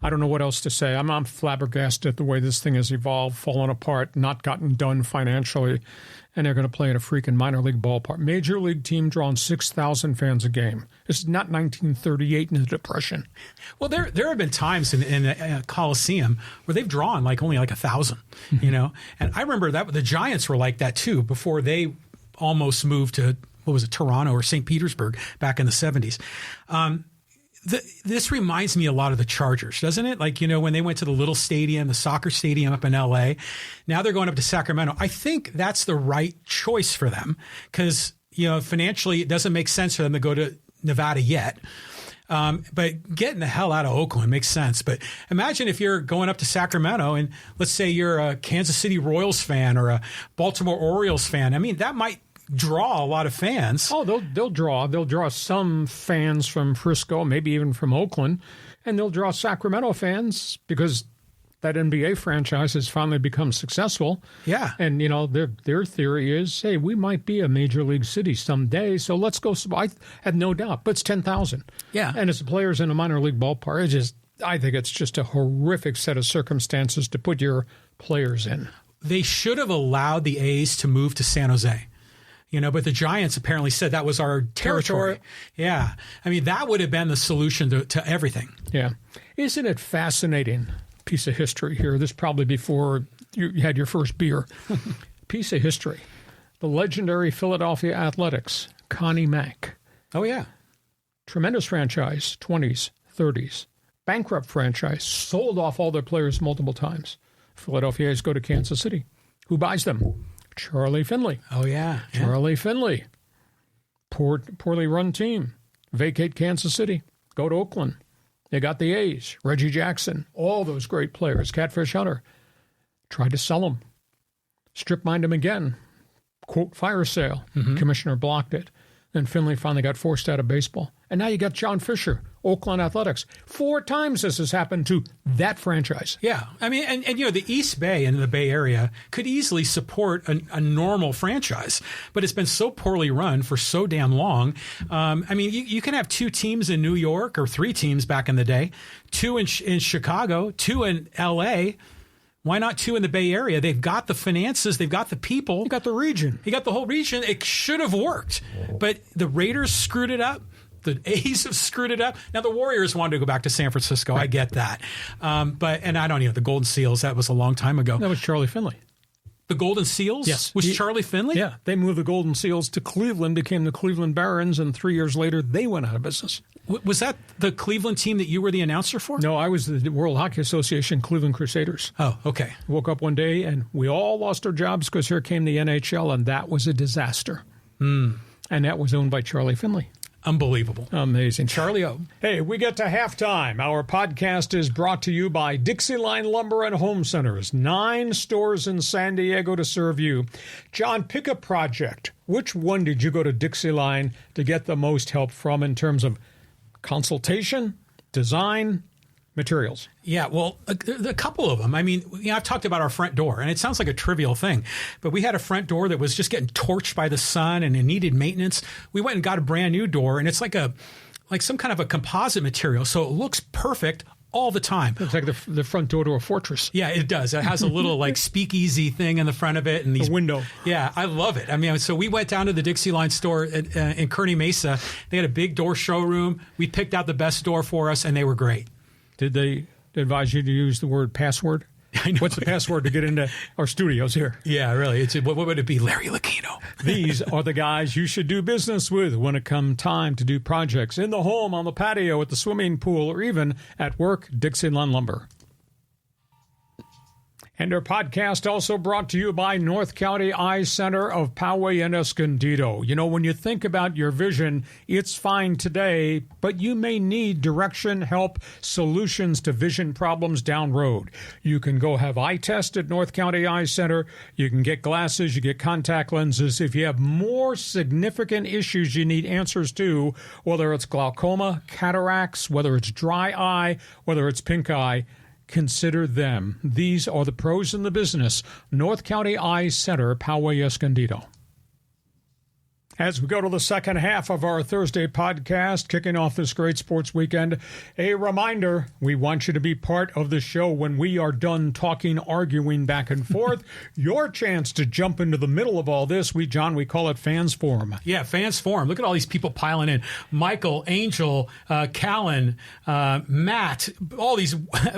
I don't know what else to say. I'm flabbergasted at the way this thing has evolved, fallen apart, not gotten done financially, and they're going to play in a freaking minor league ballpark. Major league team drawing 6,000 fans a game. This is not 1938 in the Depression. Well, there have been times in the Coliseum where they've drawn only 1,000, you know. And I remember that the Giants were like that too before they almost moved to, Toronto or St. Petersburg back in the 70s. This reminds me a lot of the Chargers, doesn't it? When they went to the little stadium, the soccer stadium up in L.A., now they're going up to Sacramento. I think that's the right choice for them because, financially it doesn't make sense for them to go to Nevada yet. But getting the hell out of Oakland makes sense. But imagine if you're going up to Sacramento and let's say you're a Kansas City Royals fan or a Baltimore Orioles fan. I mean, that might draw a lot of fans. Oh, they'll draw some fans from Frisco, maybe even from Oakland, and they'll draw Sacramento fans because that NBA franchise has finally become successful. Yeah. And, their theory is, hey, we might be a major league city someday, so let's go. I have no doubt, but it's 10,000. Yeah. And it's the players in a minor league ballpark. I think it's just a horrific set of circumstances to put your players in. They should have allowed the A's to move to San Jose. But the Giants apparently said that was our territory. Yeah. I mean, that would have been the solution to everything. Yeah. Isn't it fascinating? Piece of history here. This probably before you had your first beer. Piece of history. The legendary Philadelphia Athletics, Connie Mack. Oh, yeah. Tremendous franchise, 20s, 30s. Bankrupt franchise, sold off all their players multiple times. Philadelphia A's go to Kansas City. Who buys them? Charlie Finley. Oh, yeah. Charlie Finley. Poorly run team. Vacate Kansas City. Go to Oakland. They got the A's. Reggie Jackson. All those great players. Catfish Hunter. Tried to sell them. Strip mined them again. Quote, fire sale. Commissioner blocked it. Then Finley finally got forced out of baseball. And now you got John Fisher, Oakland Athletics. 4 times this has happened to that franchise. Yeah. I mean, and the East Bay and the Bay Area could easily support a normal franchise, but it's been so poorly run for so damn long. I mean, you can have 2 teams in New York or 3 teams back in the day, 2 in Chicago, 2 in L.A., why not 2 in the Bay Area? They've got the finances. They've got the people. You got the region. You got the whole region. It should have worked. But the Raiders screwed it up. The A's have screwed it up. Now, the Warriors wanted to go back to San Francisco. Right. I get that. And I don't know. The Golden Seals, that was a long time ago. That was Charlie Finley. The Golden Seals? Yes. Was Charlie Finley? Yeah. They moved the Golden Seals to Cleveland, became the Cleveland Barons, and 3 years later, they went out of business. Was that the Cleveland team that you were the announcer for? No, I was the World Hockey Association Cleveland Crusaders. Oh, okay. Woke up one day, and we all lost our jobs because here came the NHL, and that was a disaster. And that was owned by Charlie Finley. Unbelievable. Amazing. Charlie O. Hey, we get to halftime. Our podcast is brought to you by DIXIELINE Lumber and Home Centers. 9 stores in San Diego to serve you. John, pick a project. Which one did you go to DIXIELINE to get the most help from in terms of consultation, design, materials? Yeah, well, a couple of them. I mean, I've talked about our front door, and it sounds like a trivial thing, but we had a front door that was just getting torched by the sun and it needed maintenance. We went and got a brand new door, and it's like some kind of a composite material, so it looks perfect all the time. It's like the front door to a fortress. Yeah, it does. It has a little speakeasy thing in the front of it, and these a window. Yeah, I love it. I mean, so we went down to the DIXIELINE store in Kearny Mesa. They had a big door showroom. We picked out the best door for us, and they were great. Did they advise you to use the word password? I know. What's the password to get into our studios here? Yeah, really. What would it be? Larry Lucchino. These are the guys you should do business with when it comes time to do projects in the home, on the patio, at the swimming pool, or even at work. DIXIELINE Lumber. And our podcast also brought to you by North County Eye Center of Poway and Escondido. You know, when you think about your vision, it's fine today, but you may need direction, help, solutions to vision problems down road. You can go have eye test at North County Eye Center. You can get glasses, you get contact lenses. If you have more significant issues you need answers to, whether it's glaucoma, cataracts, whether it's dry eye, whether it's pink eye, consider them. These are the pros in the business. North County Eye Center, Poway, Escondido. As we go to the second half of our Thursday podcast, kicking off this great sports weekend, a reminder, we want you to be part of the show when we are done talking, arguing back and forth. Your chance to jump into the middle of all this, we call it Fans Forum. Yeah, Fans Forum. Look at all these people piling in. Michael, Angel, Callan, Matt, all these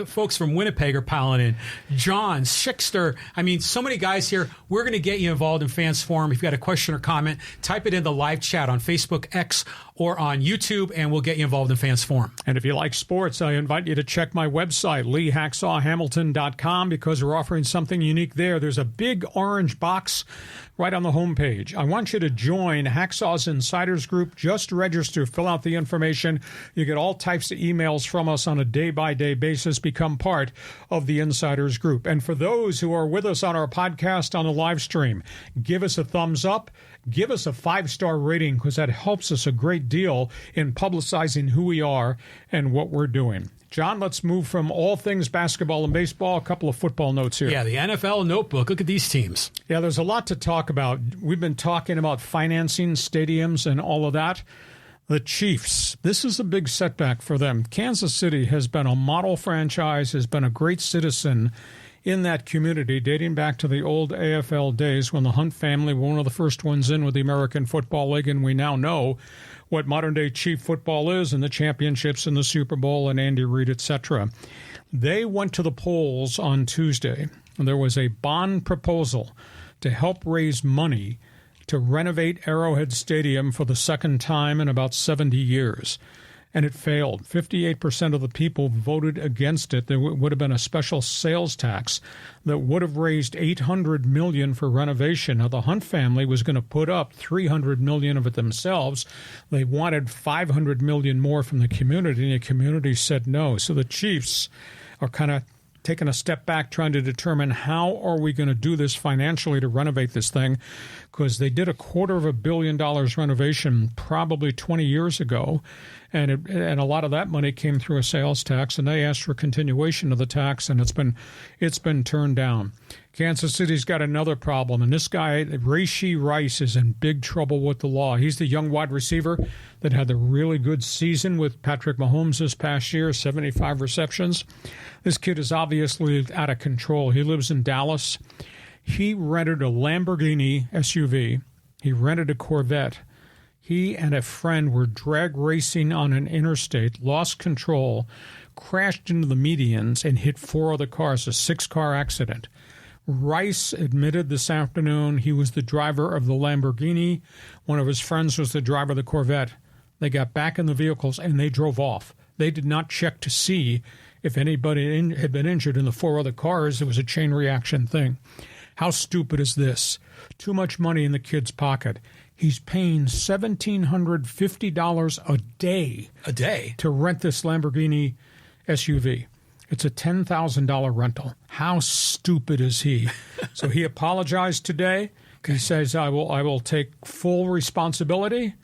folks from Winnipeg are piling in. John, Schickster. I mean, so many guys here. We're going to get you involved in Fans Forum. If you've got a question or comment, type it in the live chat on Facebook, X, or on YouTube, and we'll get you involved in Fans Forum. And if you like sports, I invite you to check my website, leehacksawhamilton.com, because we're offering something unique there. There's a big orange box right on the homepage. I want you to join Hacksaw's Insiders Group. Just register, fill out the information. You get all types of emails from us on a day-by-day basis. Become part of the Insiders Group. And for those who are with us on our podcast on the live stream, give us a thumbs up. Give us a 5-star rating, because that helps us a great deal in publicizing who we are and what we're doing. John, let's move from all things basketball and baseball. A couple of football notes here. Yeah, the NFL notebook. Look at these teams. Yeah, there's a lot to talk about. We've been talking about financing stadiums and all of that. The Chiefs, this is a big setback for them. Kansas City has been a model franchise, has been a great citizen in that community, dating back to the old AFL days when the Hunt family were one of the first ones in with the American Football League, and we now know what modern-day Chief football is, and the championships and the Super Bowl and Andy Reid, etc. They went to the polls on Tuesday, and there was a bond proposal to help raise money to renovate Arrowhead Stadium for the second time in about 70 years. And it failed. 58% of the people voted against it. There would have been a special sales tax that would have raised $800 million for renovation. Now, the Hunt family was going to put up $300 million of it themselves. They wanted $500 million more from the community, and the community said no. So the Chiefs are kind of taking a step back, trying to determine how are we going to do this financially to renovate this thing, because they did $250 million renovation probably 20 years ago, and a lot of that money came through a sales tax, and they asked for continuation of the tax, and it's been turned down. Kansas City's got another problem, and this guy, Rashee Rice, is in big trouble with the law. He's the young wide receiver that had the really good season with Patrick Mahomes this past year, 75 receptions. This kid is obviously out of control. He lives in Dallas. He rented a Lamborghini SUV. He rented a Corvette. He and a friend were drag racing on an interstate, lost control, crashed into the medians, and hit 4 other cars, a 6-car accident. Rice admitted this afternoon he was the driver of the Lamborghini. One of his friends was the driver of the Corvette. They got back in the vehicles, and they drove off. They did not check to see if anybody had been injured in the 4 other cars. It was a chain reaction thing. How stupid is this? Too much money in the kid's pocket. He's paying $1,750 a day. A day? To rent this Lamborghini SUV. It's a $10,000 rental. How stupid is he? So he apologized today. He says, I will take full responsibility.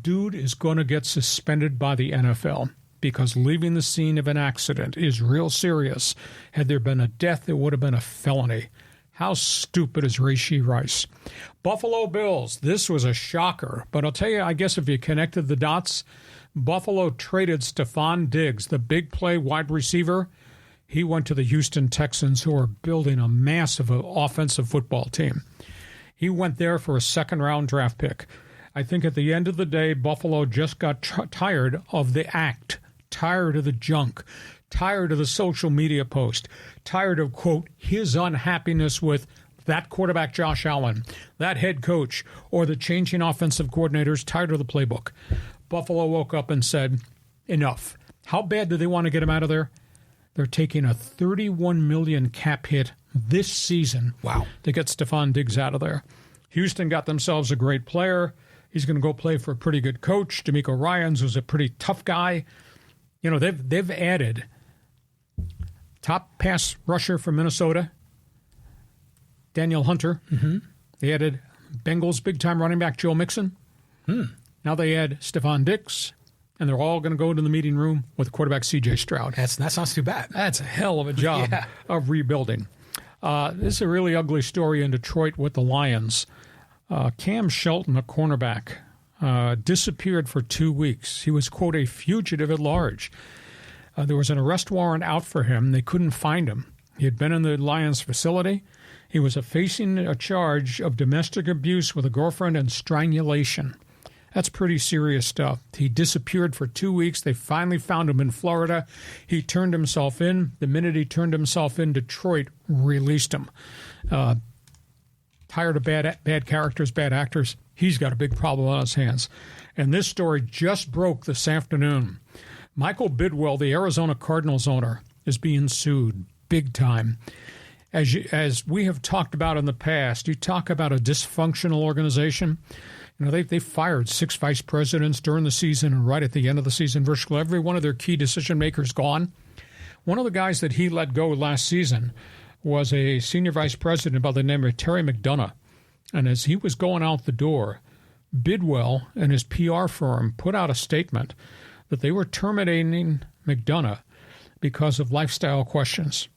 Dude is going to get suspended by the NFL because leaving the scene of an accident is real serious. Had there been a death, it would have been a felony. How stupid is Rashee Rice? Buffalo Bills, this was a shocker. But I'll tell you, I guess if you connected the dots, Buffalo traded Stephon Diggs, the big play wide receiver. He went to the Houston Texans, who are building a massive offensive football team. He went there for a second-round draft pick. I think at the end of the day, Buffalo just got tired of the act, tired of the junk, tired of the social media post, tired of, quote, his unhappiness with that quarterback Josh Allen, that head coach, or the changing offensive coordinators, tired of the playbook. Buffalo woke up and said, enough. How bad do they want to get him out of there? They're taking a $31 million cap hit this season. Wow. To get Stephon Diggs out of there. Houston got themselves a great player. He's going to go play for a pretty good coach. D'Amico Ryans, who's a pretty tough guy. You know, they've added top pass rusher from Minnesota, Daniel Hunter. Mm-hmm. They added Bengals big-time running back Joe Mixon. Now they add Stephon Diggs, and they're all going to go to the meeting room with quarterback C.J. Stroud. That sounds too bad. That's a hell of a job of rebuilding. This is a really ugly story in Detroit with the Lions. Cam Shelton, a cornerback, disappeared for 2 weeks. He was, quote, a fugitive at large. There was an arrest warrant out for him. They couldn't find him. He had been in the Lions facility. He was facing a charge of domestic abuse with a girlfriend and strangulation. That's pretty serious stuff. He disappeared for 2 weeks. They finally found him in Florida. He turned himself in. The minute he turned himself in, Detroit released him. Tired of bad characters, bad actors. He's got a big problem on his hands. And this story just broke this afternoon. Michael Bidwell, the Arizona Cardinals owner, is being sued big time. As we have talked about in the past, you talk about a dysfunctional organization. You know, they fired 6 vice presidents during the season, and right at the end of the season, virtually every one of their key decision makers gone. One of the guys that he let go last season was a senior vice president by the name of Terry McDonough. And as he was going out the door, Bidwell and his PR firm put out a statement that they were terminating McDonough because of lifestyle questions.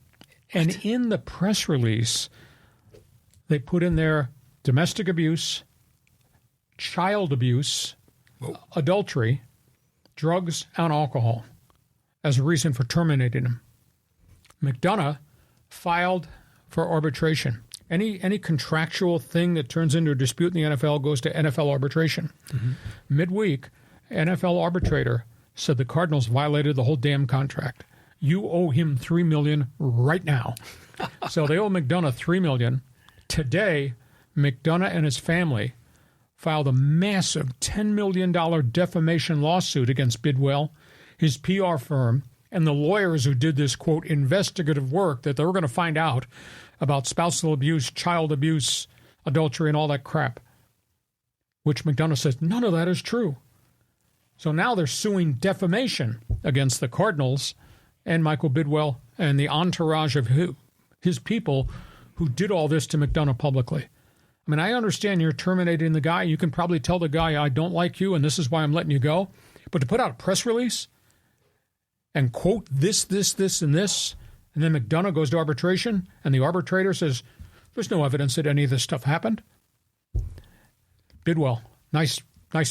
And in the press release, they put in there domestic abuse, child abuse, adultery, drugs, and alcohol as a reason for terminating him. McDonough filed for arbitration. Any contractual thing that turns into a dispute in the NFL goes to NFL arbitration. Mm-hmm. Midweek, NFL arbitrator said the Cardinals violated the whole damn contract. You owe him $3 million right now. So they owe McDonough $3 million. Today, McDonough and his family filed a massive $10 million defamation lawsuit against Bidwell, his PR firm, and the lawyers who did this, quote, investigative work that they were going to find out about spousal abuse, child abuse, adultery, and all that crap, which McDonough says none of that is true. So now they're suing defamation against the Cardinals and Michael Bidwell and the entourage of his people who did all this to McDonough publicly. I mean, I understand you're terminating the guy. You can probably tell the guy, I don't like you, and this is why I'm letting you go. But to put out a press release and quote this, and this, and then McDonough goes to arbitration, and the arbitrator says, there's no evidence that any of this stuff happened. Bidwell, nice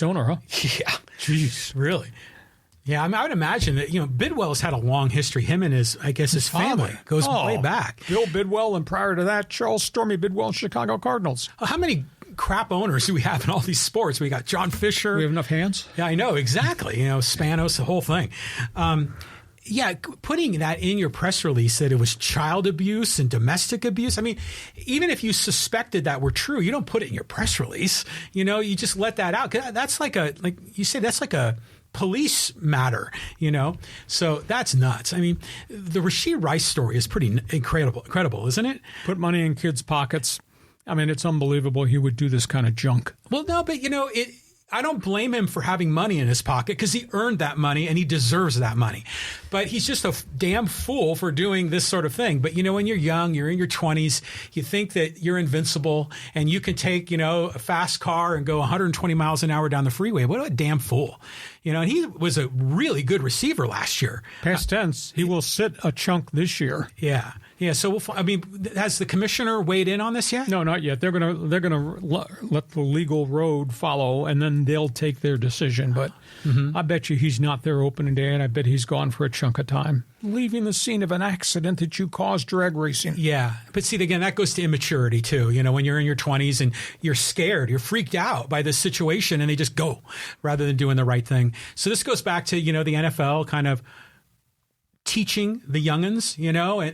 owner, huh? Yeah. Jeez, really? Yeah, I mean, I would imagine that, Bidwell has had a long history. Him and his family goes way back. Bill Bidwell, and prior to that, Charles Stormy Bidwell, Chicago Cardinals. How many crap owners do we have in all these sports? We got John Fisher. We have enough hands? Yeah, I know, exactly. Spanos, the whole thing. Putting that in your press release that it was child abuse and domestic abuse. I mean, even if you suspected that were true, you don't put it in your press release. You just let that out. That's like you say, that's like a police matter, So that's nuts. I mean, the Rashee Rice story is pretty incredible, isn't it? Put money in kids' pockets. I mean, it's unbelievable he would do this kind of junk. Well, no, but I don't blame him for having money in his pocket because he earned that money and he deserves that money. But he's just a damn fool for doing this sort of thing. But, when you're young, you're in your 20s, you think that you're invincible and you can take, a fast car and go 120 miles an hour down the freeway. What a damn fool. And he was a really good receiver last year. Past tense, he will sit a chunk this year. Yeah. Yeah, so has the commissioner weighed in on this yet? No, not yet. They're gonna let the legal road follow, and then they'll take their decision. But I bet you he's not there opening day, and I bet he's gone for a chunk of time, leaving the scene of an accident that you caused drag racing. Yeah, but see, again, that goes to immaturity too. When you're in your 20s and you're scared, you're freaked out by this situation, and they just go rather than doing the right thing. So this goes back to the NFL kind of teaching the youngins,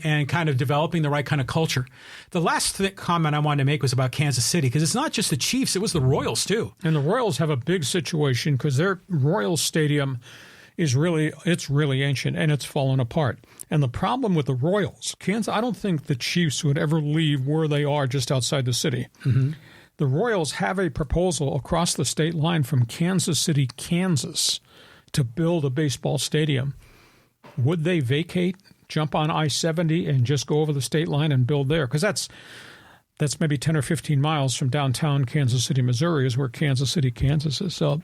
and kind of developing the right kind of culture. The last comment I wanted to make was about Kansas City, because it's not just the Chiefs, it was the Royals too. And the Royals have a big situation because their Royals Stadium is really ancient, and it's fallen apart. And the problem with the Royals, Kansas, I don't think the Chiefs would ever leave where they are just outside the city. Mm-hmm. The Royals have a proposal across the state line from Kansas City, Kansas, to build a baseball stadium. Would they vacate, jump on I-70, and just go over the state line and build there? Because that's maybe 10 or 15 miles from downtown Kansas City, Missouri, is where Kansas City, Kansas is. So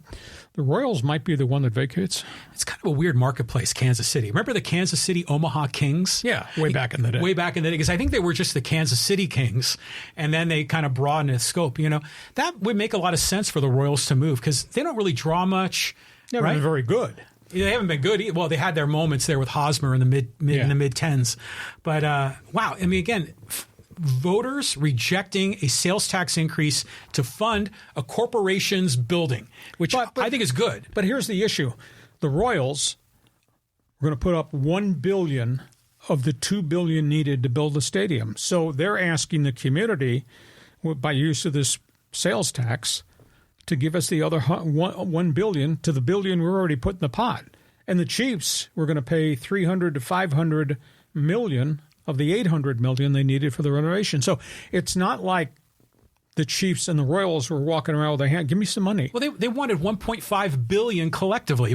the Royals might be the one that vacates. It's kind of a weird marketplace, Kansas City. Remember the Kansas City Omaha Kings? Yeah, way back in the day. Way back in the day, because I think they were just the Kansas City Kings, and then they kind of broadened its scope. You know, that would make a lot of sense for the Royals to move because they don't really draw much. They're right? very good. They haven't been good. Well, they had their moments there with Hosmer in the mid tens, but wow. I mean, again, voters rejecting a sales tax increase to fund a corporation's building, which I think is good. But here's the issue: the Royals are going to put up $1 billion of the $2 billion needed to build the stadium. So they're asking the community, by use of this sales tax, to give us the other $1 billion to the $1 billion we're already put in the pot. And the Chiefs were going to pay $300 to $500 million of the $800 million they needed for the renovation. So it's not like the Chiefs and the Royals were walking around with their hand, give me some money. Well, they wanted $1.5 billion collectively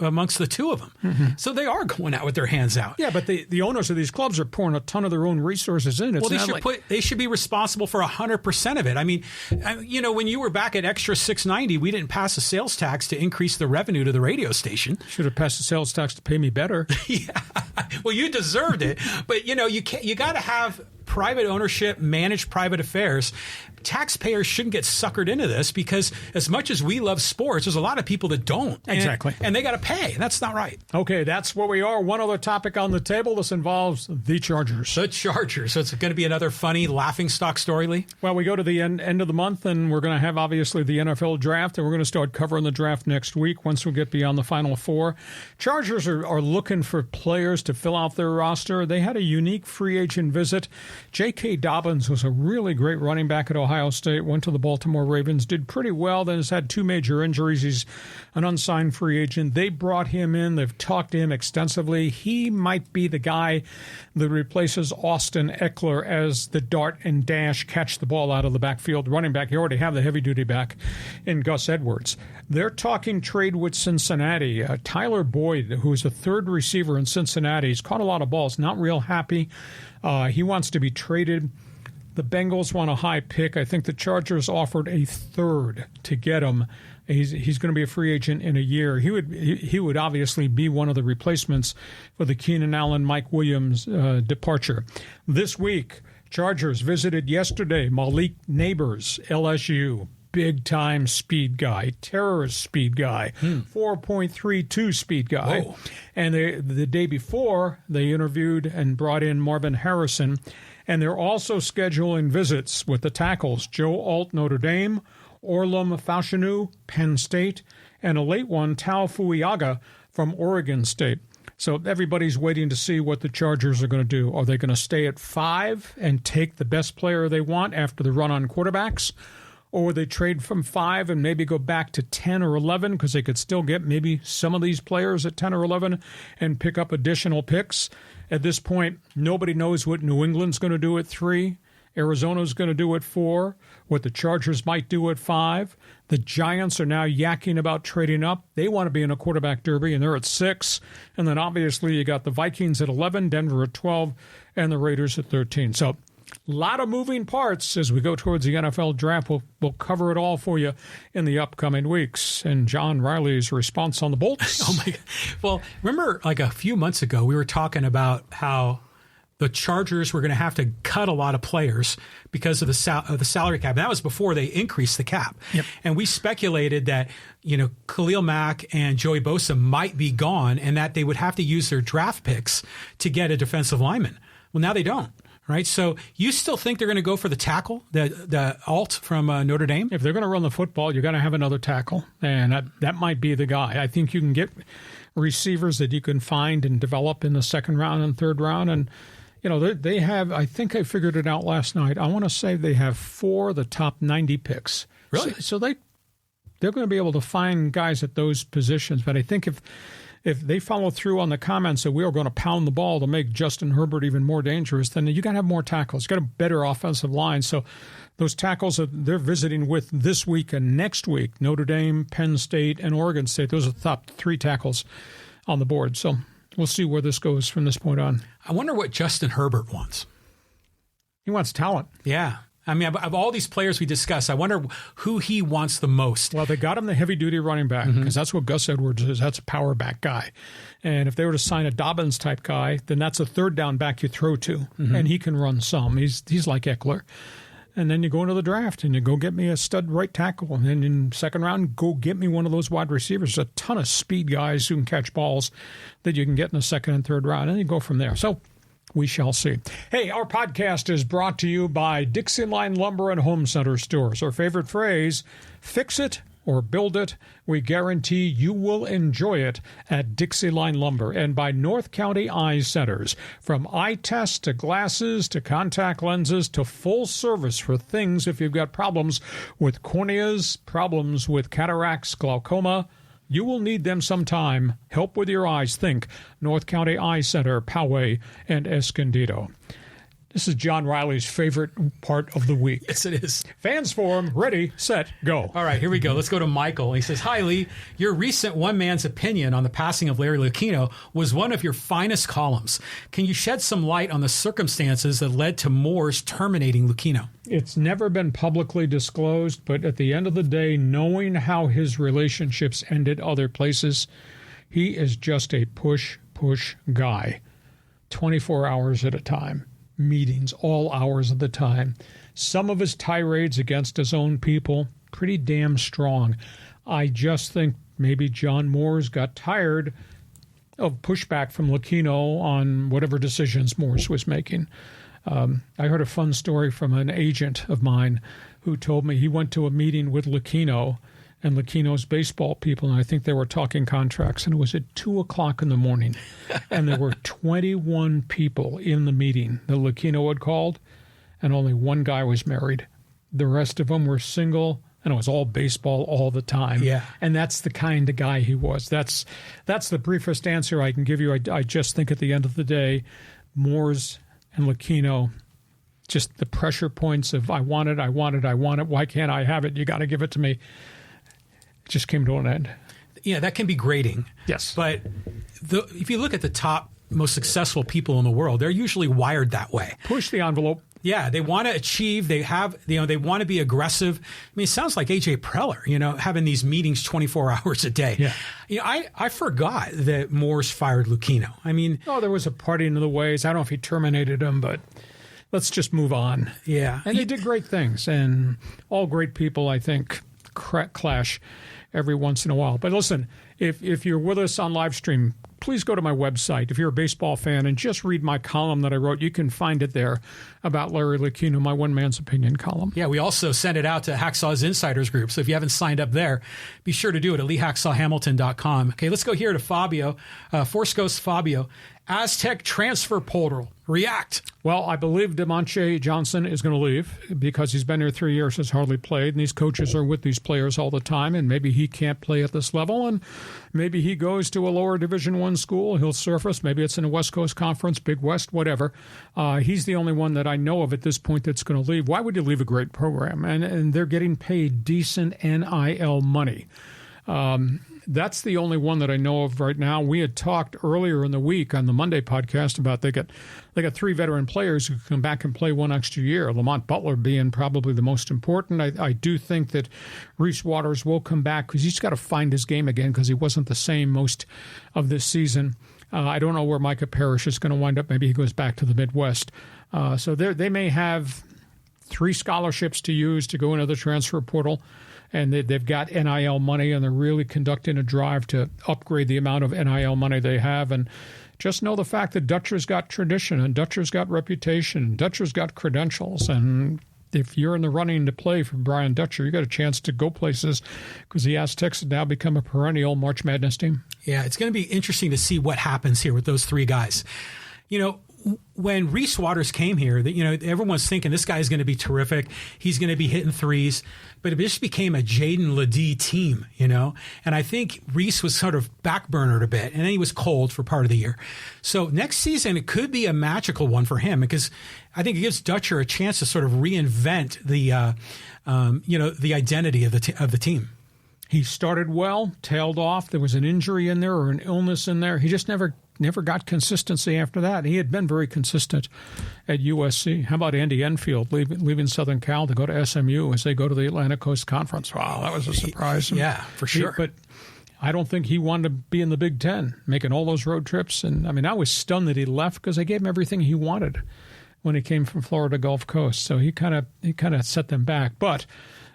amongst the two of them. Mm-hmm. So they are going out with their hands out. Yeah, but the owners of these clubs are pouring a ton of their own resources in. They should be responsible for 100% of it. I mean, you know, when you were back at Extra 690, we didn't pass a sales tax to increase the revenue to the radio station. Should have passed a sales tax to pay me better. Yeah. Well, you deserved it. But, you know, you got to have private ownership, manage private affairs. Taxpayers shouldn't get suckered into this because as much as we love sports, there's a lot of people that don't. Exactly. And they got to pay. That's not right. Okay, that's where we are. One other topic on the table. This involves the Chargers. The Chargers. So it's going to be another funny laughingstock story, Lee? Well, we go to the end of the month, and we're going to have, obviously, the NFL draft, and we're going to start covering the draft next week once we get beyond the Final Four. Chargers are looking for players to fill out their roster. They had a unique free agent visit. J.K. Dobbins was a really great running back at Ohio State, went to the Baltimore Ravens, did pretty well, then has had two major injuries. He's an unsigned free agent. They brought him in. They've talked to him extensively. He might be the guy that replaces Austin Eckler as the dart and dash, catch the ball out of the backfield running back. You already have the heavy-duty back in Gus Edwards. They're talking trade with Cincinnati. Tyler Boyd, who's a third receiver in Cincinnati, he's caught a lot of balls, not real happy. He wants to be traded. The Bengals want a high pick. I think the Chargers offered a third to get him. He's going to be a free agent in a year. He would obviously be one of the replacements for the Keenan Allen, Mike Williams departure. This week, Chargers visited yesterday Malik Neighbors, LSU. Big-time speed guy, terrorist speed guy, 4.32 speed guy. Whoa. And the day before, they interviewed and brought in Marvin Harrison. And they're also scheduling visits with the tackles, Joe Alt, Notre Dame, Orlum Fashanu, Penn State, and a late one, Tao Fuiaga from Oregon State. So everybody's waiting to see what the Chargers are going to do. Are they going to stay at 5 and take the best player they want after the run on quarterbacks? Or would they trade from 5 and maybe go back to 10 or 11 because they could still get maybe some of these players at 10 or 11 and pick up additional picks? At this point, nobody knows what New England's going to do at 3, Arizona's going to do at 4, what the Chargers might do at 5. The Giants are now yakking about trading up. They want to be in a quarterback derby, and they're at 6. And then obviously you got the Vikings at 11, Denver at 12, and the Raiders at 13. So a lot of moving parts as we go towards the NFL draft. We'll cover it all for you in the upcoming weeks. And John Riley's response on the Bolts. Oh, my God. Well, remember like a few months ago, we were talking about how the Chargers were going to have to cut a lot of players because of the salary cap. And that was before they increased the cap. Yep. And we speculated that, you know, Khalil Mack and Joey Bosa might be gone and that they would have to use their draft picks to get a defensive lineman. Well, now they don't. Right, so you still think they're going to go for the tackle, the Alt from Notre Dame? If they're going to run the football, you're going to have another tackle, and that might be the guy. I think you can get receivers that you can find and develop in the second round and third round, and you know they have. I think I figured it out last night. I want to say they have 4 of the top 90 picks. Really? So they're going to be able to find guys at those positions. But I think if if they follow through on the comments that we are going to pound the ball to make Justin Herbert even more dangerous, then you got to have more tackles. You got a better offensive line. So those tackles that they're visiting with this week and next week, Notre Dame, Penn State, and Oregon State, those are the top 3 tackles on the board. So we'll see where this goes from this point on. I wonder what Justin Herbert wants. He wants talent. Yeah. I mean, of all these players we discussed, I wonder who he wants the most. Well, they got him the heavy-duty running back because that's what Gus Edwards is. That's a power back guy. And if they were to sign a Dobbins-type guy, then that's a third down back you throw to, and he can run some. He's like Eckler. And then you go into the draft and you go get me a stud right tackle. And then in second round, go get me one of those wide receivers. There's a ton of speed guys who can catch balls that you can get in the second and third round. And you go from there. So we shall see. Hey, our podcast is brought to you by DIXIELINE Lumber and Home Center Stores. Our favorite phrase, fix it or build it. We guarantee you will enjoy it at DIXIELINE Lumber. And by North County Eye Centers. From eye tests to glasses to contact lenses to full service for things if you've got problems with corneas, problems with cataracts, glaucoma. You will need them sometime. Help with your eyes. Think North County Eye Center, Poway, and Escondido. This is John Riley's favorite part of the week. Yes, it is. Fans Forum, ready, set, go. All right, here we go. Let's go to Michael. He says, hi, Lee. Your recent one man's opinion on the passing of Larry Lucchino was one of your finest columns. Can you shed some light on the circumstances that led to Moore's terminating Lucchino? It's never been publicly disclosed, but at the end of the day, knowing how his relationships ended other places, he is just a push guy, 24 hours at a time. Meetings all hours of the time. Some of his tirades against his own people, pretty damn strong. I just think maybe John Moores got tired of pushback from Lucchino on whatever decisions Moores was making. I heard a fun story from an agent of mine who told me he went to a meeting with Lucchino and Lucchino's baseball people, and I think they were talking contracts, and it was at 2 o'clock in the morning, and there were 21 people in the meeting that Lucchino had called, and only one guy was married. The rest of them were single, and it was all baseball all the time. Yeah. And that's the kind of guy he was. That's the briefest answer I can give you. I just think at the end of the day, Moores and Lucchino, just the pressure points of I want it, why can't I have it? You got to give it to me. Just came to an end. Yeah, that can be grating. Yes. But if you look at the top most successful people in the world, they're usually wired that way. Push the envelope. Yeah, they want to achieve. They have, they want to be aggressive. I mean, it sounds like AJ Preller, having these meetings 24 hours a day. Yeah. I forgot that Moore's fired Lucchino. I mean, there was a parting of the ways. I don't know if he terminated him, but let's just move on. Yeah. And he did great things, and all great people, I think, clash every once in a while. But listen, if you're with us on live stream, please go to my website if you're a baseball fan and just read my column that I wrote. You can find it there about Larry Lucchino, my one man's opinion column. Yeah, we also sent it out to Hacksaw's Insiders Group. So if you haven't signed up there, be sure to do it at LeeHacksawHamilton.com. Okay, let's go here to Fabio, Force Ghost Fabio. Aztec transfer portal. React. Well, I believe DeMonche Johnson is going to leave because he's been here 3 years, has hardly played, and these coaches are with these players all the time, and maybe he can't play at this level, and maybe he goes to a lower Division I school. He'll surface. Maybe it's in a West Coast Conference, Big West, whatever. He's the only one that I know of at this point that's going to leave. Why would you leave a great program? And they're getting paid decent NIL money. That's the only one that I know of right now. We had talked earlier in the week on the Monday podcast about they got 3 veteran players who come back and play one extra year, Lamont Butler being probably the most important. I do think that Reese Waters will come back because he's got to find his game again because he wasn't the same most of this season. I don't know where Micah Parrish is going to wind up. Maybe he goes back to the Midwest. So they may have 3 scholarships to use to go into the transfer portal. And they've got NIL money, and they're really conducting a drive to upgrade the amount of NIL money they have. And just know the fact that Dutcher's got tradition, and Dutcher's got reputation, and Dutcher's got credentials. And if you're in the running to play for Brian Dutcher, you got a chance to go places because the Aztecs have now become a perennial March Madness team. Yeah, it's going to be interesting to see what happens here with those 3 guys. when Reese Waters came here, that everyone's thinking this guy's going to be terrific. He's going to be hitting threes, but it just became a Jaden Ledee team, And I think Reese was sort of backburnered a bit, and then he was cold for part of the year. So next season it could be a magical one for him because I think it gives Dutcher a chance to sort of reinvent the the identity of the team. He started well, tailed off. There was an injury in there or an illness in there. He just never got consistency after that. He had been very consistent at USC. How about Andy Enfield leaving Southern Cal to go to SMU as they go to the Atlantic Coast Conference? Wow, that was a surprise. Yeah, for sure. But I don't think he wanted to be in the Big Ten, making all those road trips. And I mean, I was stunned that he left because they gave him everything he wanted when he came from Florida Gulf Coast. So he kind of set them back. But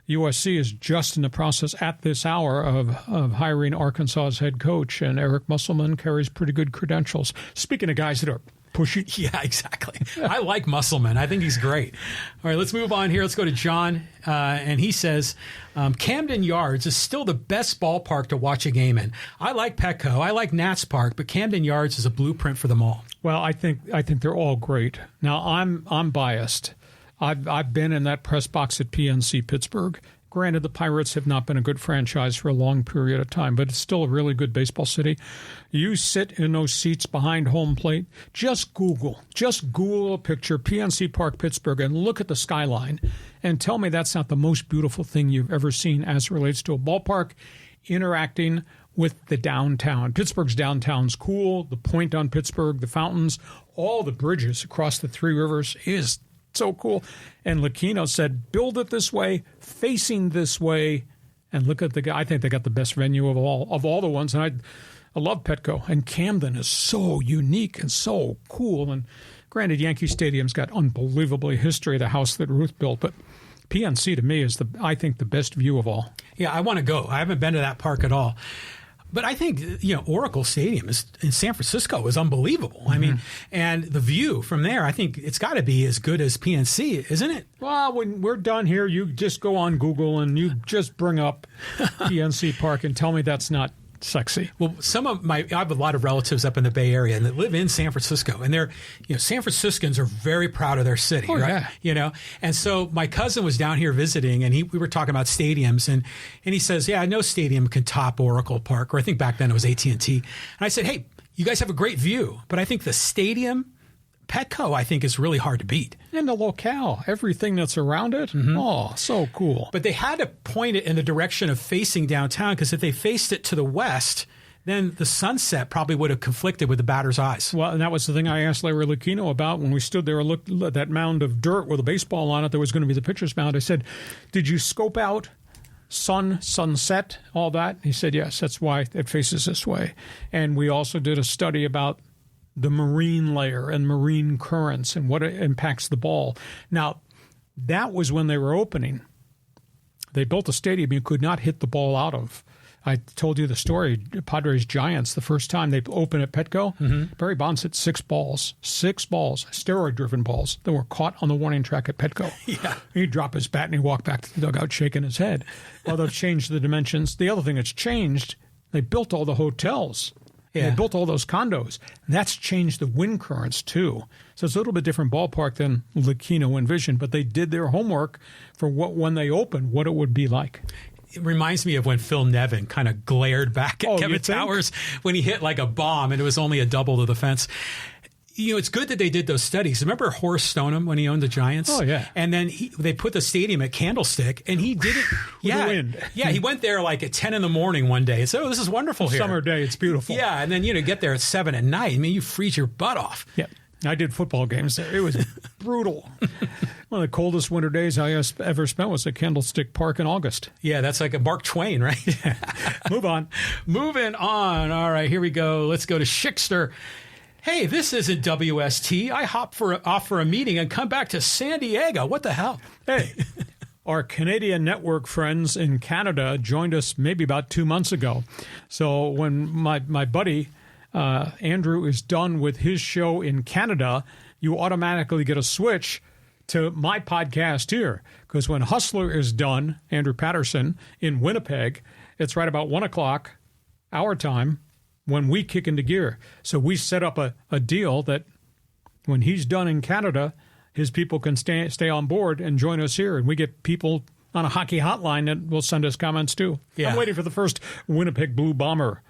USC is just in the process at this hour of hiring Arkansas's head coach, and Eric Musselman carries pretty good credentials. Speaking of guys that are pushy. Yeah, exactly. I like Musselman. I think he's great. All right, let's move on here. Let's go to John, and he says, Camden Yards is still the best ballpark to watch a game in. I like Petco. I like Nats Park, but Camden Yards is a blueprint for them all. Well, I think they're all great. Now, I'm biased. I've been in that press box at PNC Pittsburgh. Granted, the Pirates have not been a good franchise for a long period of time, but it's still a really good baseball city. You sit in those seats behind home plate, just Google a picture, PNC Park, Pittsburgh, and look at the skyline and tell me that's not the most beautiful thing you've ever seen as relates to a ballpark interacting with the downtown. Pittsburgh's downtown's cool. The point on Pittsburgh, the fountains, all the bridges across the Three Rivers is so cool. And Lucchino said, build it this way, facing this way, and look at the guy. I think they got the best venue of all the ones. And I love Petco. And Camden is so unique and so cool. And granted, Yankee Stadium's got unbelievably history, the house that Ruth built, but PNC to me is I think the best view of all. Yeah, I want to go. I haven't been to that park at all. But I think, Oracle Stadium in San Francisco is unbelievable. Mm-hmm. I mean, and the view from there, I think it's got to be as good as PNC, isn't it? Well, when we're done here, you just go on Google and you just bring up PNC Park and tell me that's not sexy. Well, I have a lot of relatives up in the Bay Area and that live in San Francisco, and they're, San Franciscans are very proud of their city, right? Yeah. And so my cousin was down here visiting, and we were talking about stadiums, and he says, yeah, no stadium can top Oracle Park, or I think back then it was AT&T. And I said, hey, you guys have a great view, but I think the stadium, Petco, I think is really hard to beat. And the locale, everything that's around it, oh, so cool. But they had to point it in the direction of facing downtown, because if they faced it to the west, then the sunset probably would have conflicted with the batter's eyes. Well, and that was the thing I asked Larry Lucchino about when we stood there and looked at that mound of dirt with a baseball on it that was going to be the pitcher's mound. I said, did you scope out sunset, all that? He said, yes, that's why it faces this way. And we also did a study about the marine layer and marine currents and what it impacts the ball. Now, that was when they were opening. They built a stadium you could not hit the ball out of. I told you the story, Padres Giants, the first time they opened at Petco, Barry Bonds hit 6 balls, steroid-driven balls that were caught on the warning track at Petco. Yeah. He'd drop his bat and he'd walk back to the dugout shaking his head. Well, they've changed the dimensions. The other thing that's changed, they built all the hotels. Yeah. They built all those condos. That's changed the wind currents, too. So it's a little bit different ballpark than Lucchino envisioned, but they did their homework for when they opened, what it would be like. It reminds me of when Phil Nevin kind of glared back at Kevin Towers when he hit like a bomb, and it was only a double to the fence. It's good that they did those studies. Remember Horace Stoneham when he owned the Giants? Oh, yeah. And then they put the stadium at Candlestick, and he did it. With the wind. Yeah, he went there like at 10 in the morning one day and said, oh, this is wonderful here. Summer day, it's beautiful. Yeah, and then, get there at 7 at night. I mean, you freeze your butt off. Yeah. I did football games there. It was brutal. One of the coldest winter days I ever spent was at Candlestick Park in August. Yeah, that's like a Mark Twain, right? Move on. Moving on. All right, here we go. Let's go to Schickster. Hey, this isn't WST. I hop off for a meeting and come back to San Diego. What the hell? Hey, our Canadian network friends in Canada joined us maybe about 2 months ago. So when my buddy Andrew is done with his show in Canada, you automatically get a switch to my podcast here. Because when Hustler is done, Andrew Patterson, in Winnipeg, it's right about 1 o'clock, our time, when we kick into gear. So we set up a deal that When he's done in Canada, his people can stay on board and join us here, and we get people on a hockey hotline that will send us comments too. Yeah. I'm waiting for the first Winnipeg Blue Bomber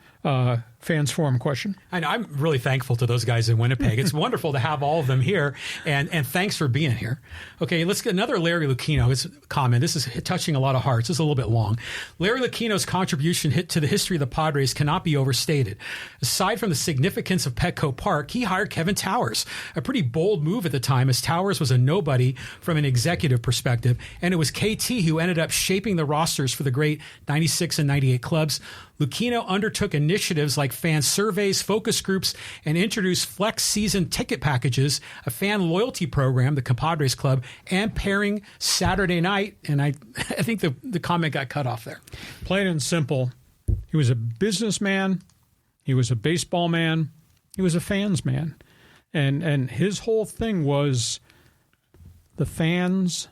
fans forum question. And I'm really thankful to those guys in Winnipeg. It's wonderful to have all of them here, and thanks for being here. Okay, let's get another Larry Lucchino comment. This is touching a lot of hearts. This is a little bit long. Larry Lucchino's contribution to the history of the Padres cannot be overstated. Aside from the significance of Petco Park, he hired Kevin Towers, a pretty bold move at the time, as Towers was a nobody from an executive perspective, and it was KT who ended up shaping the rosters for the great 96 and 98 clubs. Lucchino undertook initiatives like fan surveys, focus groups, and introduced flex season ticket packages, a fan loyalty program, the Compadres Club, and pairing Saturday night. And I think the comment got cut off there. Plain and simple, he was a businessman, he was a baseball man, he was a fans man. And his whole thing was the fans'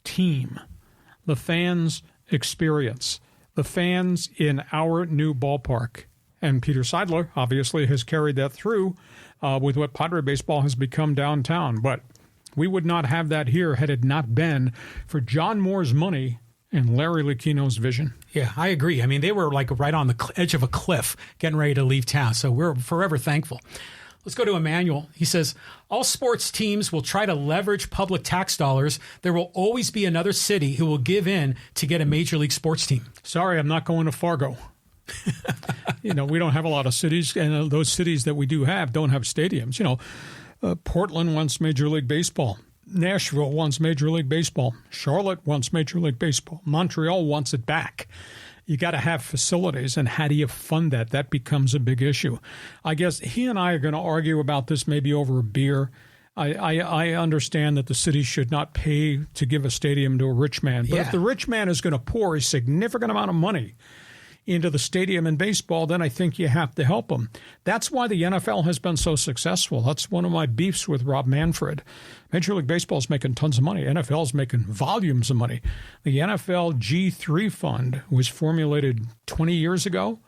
team, the fans' experience, the fans in our new ballpark. And Peter Seidler obviously has carried that through with what Padre baseball has become downtown. But we would not have that here had it not been for John Moore's money and Larry Lucchino's vision. Yeah, I agree. I mean, they were like right on the edge of a cliff getting ready to leave town. So we're forever thankful. Let's go to Emmanuel. He says, all sports teams will try to leverage public tax dollars. There will always be another city who will give in to get a major league sports team. Sorry, I'm not going to Fargo. We don't have a lot of cities, and those cities that we do have don't have stadiums. Portland wants Major League Baseball. Nashville wants Major League Baseball. Charlotte wants Major League Baseball. Montreal wants it back. You got to have facilities, and how do you fund that? That becomes a big issue. I guess he and I are going to argue about this maybe over a beer. I understand that the city should not pay to give a stadium to a rich man. But if the rich man is going to pour a significant amount of money into the stadium in baseball, then I think you have to help them. That's why the NFL has been so successful. That's one of my beefs with Rob Manfred. Major League Baseball is making tons of money. NFL is making volumes of money. The NFL G3 fund was formulated 20 years ago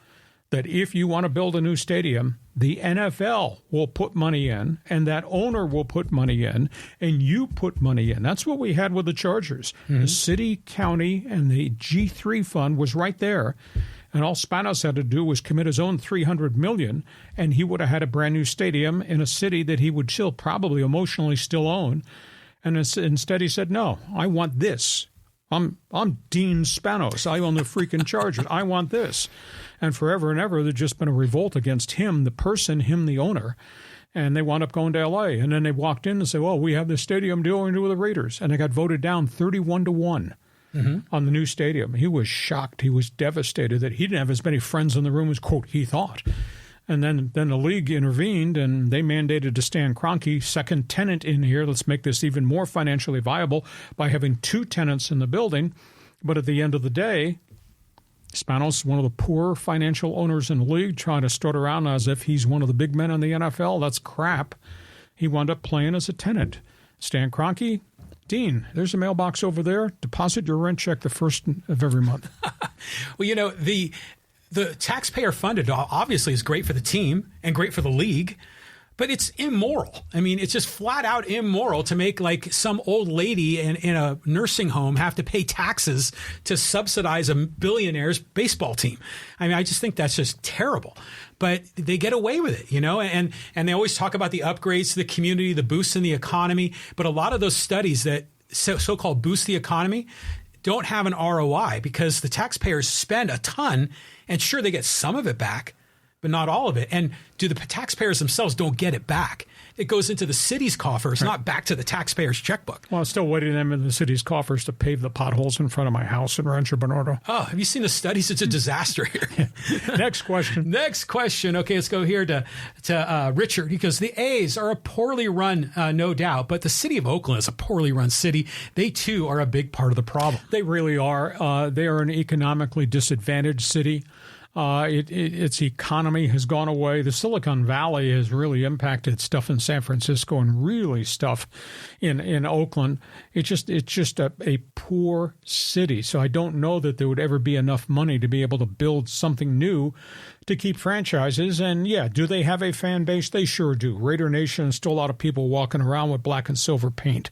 that if you want to build a new stadium, the NFL will put money in, and that owner will put money in, and you put money in. That's what we had with the Chargers. Mm-hmm. The city, county, and the G3 fund was right there. And all Spanos had to do was commit his own $300 million, and he would have had a brand new stadium in a city that he would still probably emotionally still own. And instead he said, no, I want this. I'm Dean Spanos. I own the freaking Chargers. I want this. And forever and ever, there's just been a revolt against him, the person, him, the owner. And they wound up going to L.A. And then they walked in and said, well, we have this stadium deal with the Raiders. And they got voted down 31-1. Mm-hmm. On the new stadium. He was shocked. He was devastated that he didn't have as many friends in the room as, quote, he thought. And then the league intervened, and they mandated to Stan Kroenke, second tenant in here, let's make this even more financially viable by having two tenants in the building. But at the end of the day, Spanos, one of the poor financial owners in the league, trying to strut around as if he's one of the big men in the NFL. That's crap. He wound up playing as a tenant. Stan Kroenke, Dean, there's a mailbox over there. Deposit your rent check the first of every month. Well, the taxpayer funded obviously is great for the team and great for the league, but it's immoral. I mean, it's just flat out immoral to make like some old lady in a nursing home have to pay taxes to subsidize a billionaire's baseball team. I mean, I just think that's just terrible. But they get away with it, and they always talk about the upgrades to the community, the boosts in the economy. But a lot of those studies that so-called boost the economy don't have an ROI because the taxpayers spend a ton, and sure, they get some of it back, but not all of it. And the taxpayers themselves don't get it back. It goes into the city's coffers, not back to the taxpayer's checkbook. Well, I'm still waiting them in the city's coffers to pave the potholes in front of my house in Rancho Bernardo. Oh, have you seen the studies? It's a disaster here. Next question. Next question. Okay, let's go here to Richard. He goes, the A's are a poorly run, no doubt, but the city of Oakland is a poorly run city. They, too, are a big part of the problem. They really are. They are an economically disadvantaged city. Its economy has gone away. The Silicon Valley has really impacted stuff in San Francisco and really stuff in Oakland. It's just a poor city. So I don't know that there would ever be enough money to be able to build something new to keep franchises. And yeah, do they have a fan base? They sure do. Raider Nation, still a lot of people walking around with black and silver paint.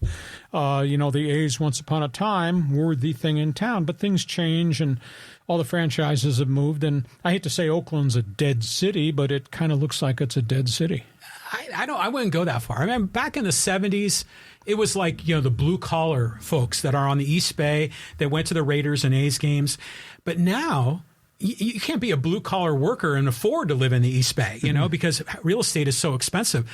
The A's once upon a time were the thing in town, but things change and all the franchises have moved. And I hate to say Oakland's a dead city, but it kind of looks like it's a dead city. I wouldn't go that far. I mean, back in the 70s, it was like, the blue collar folks that are on the East Bay that went to the Raiders and A's games. But now you can't be a blue collar worker and afford to live in the East Bay, because real estate is so expensive.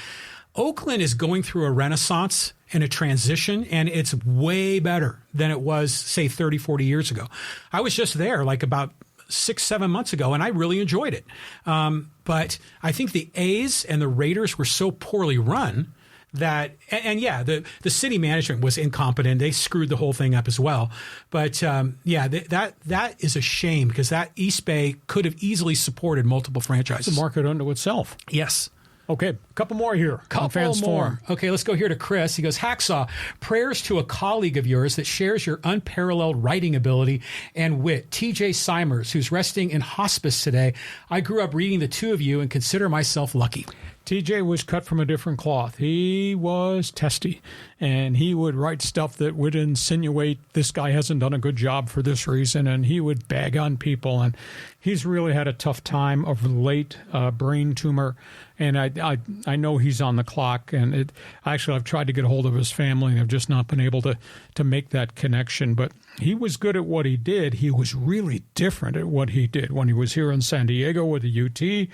Oakland is going through a renaissance and a transition, and it's way better than it was, say, 30, 40 years ago. I was just there like about 6-7 months ago, and I really enjoyed it. But I think the A's and the Raiders were so poorly run that, the city management was incompetent. They screwed the whole thing up as well. But that is a shame, because that East Bay could have easily supported multiple franchises. It's a market unto itself. Yes. Okay, a couple more here. Couple more. Okay, let's go here to Chris. He goes, Hacksaw, prayers to a colleague of yours that shares your unparalleled writing ability and wit, TJ Simers, who's resting in hospice today. I grew up reading the two of you and consider myself lucky. TJ was cut from a different cloth. He was testy, and he would write stuff that would insinuate this guy hasn't done a good job for this reason, and he would bag on people. And he's really had a tough time of late, brain tumor, and I know he's on the clock. And I've tried to get a hold of his family, and I've just not been able to make that connection. But he was good at what he did. He was really different at what he did. When he was here in San Diego with the UT,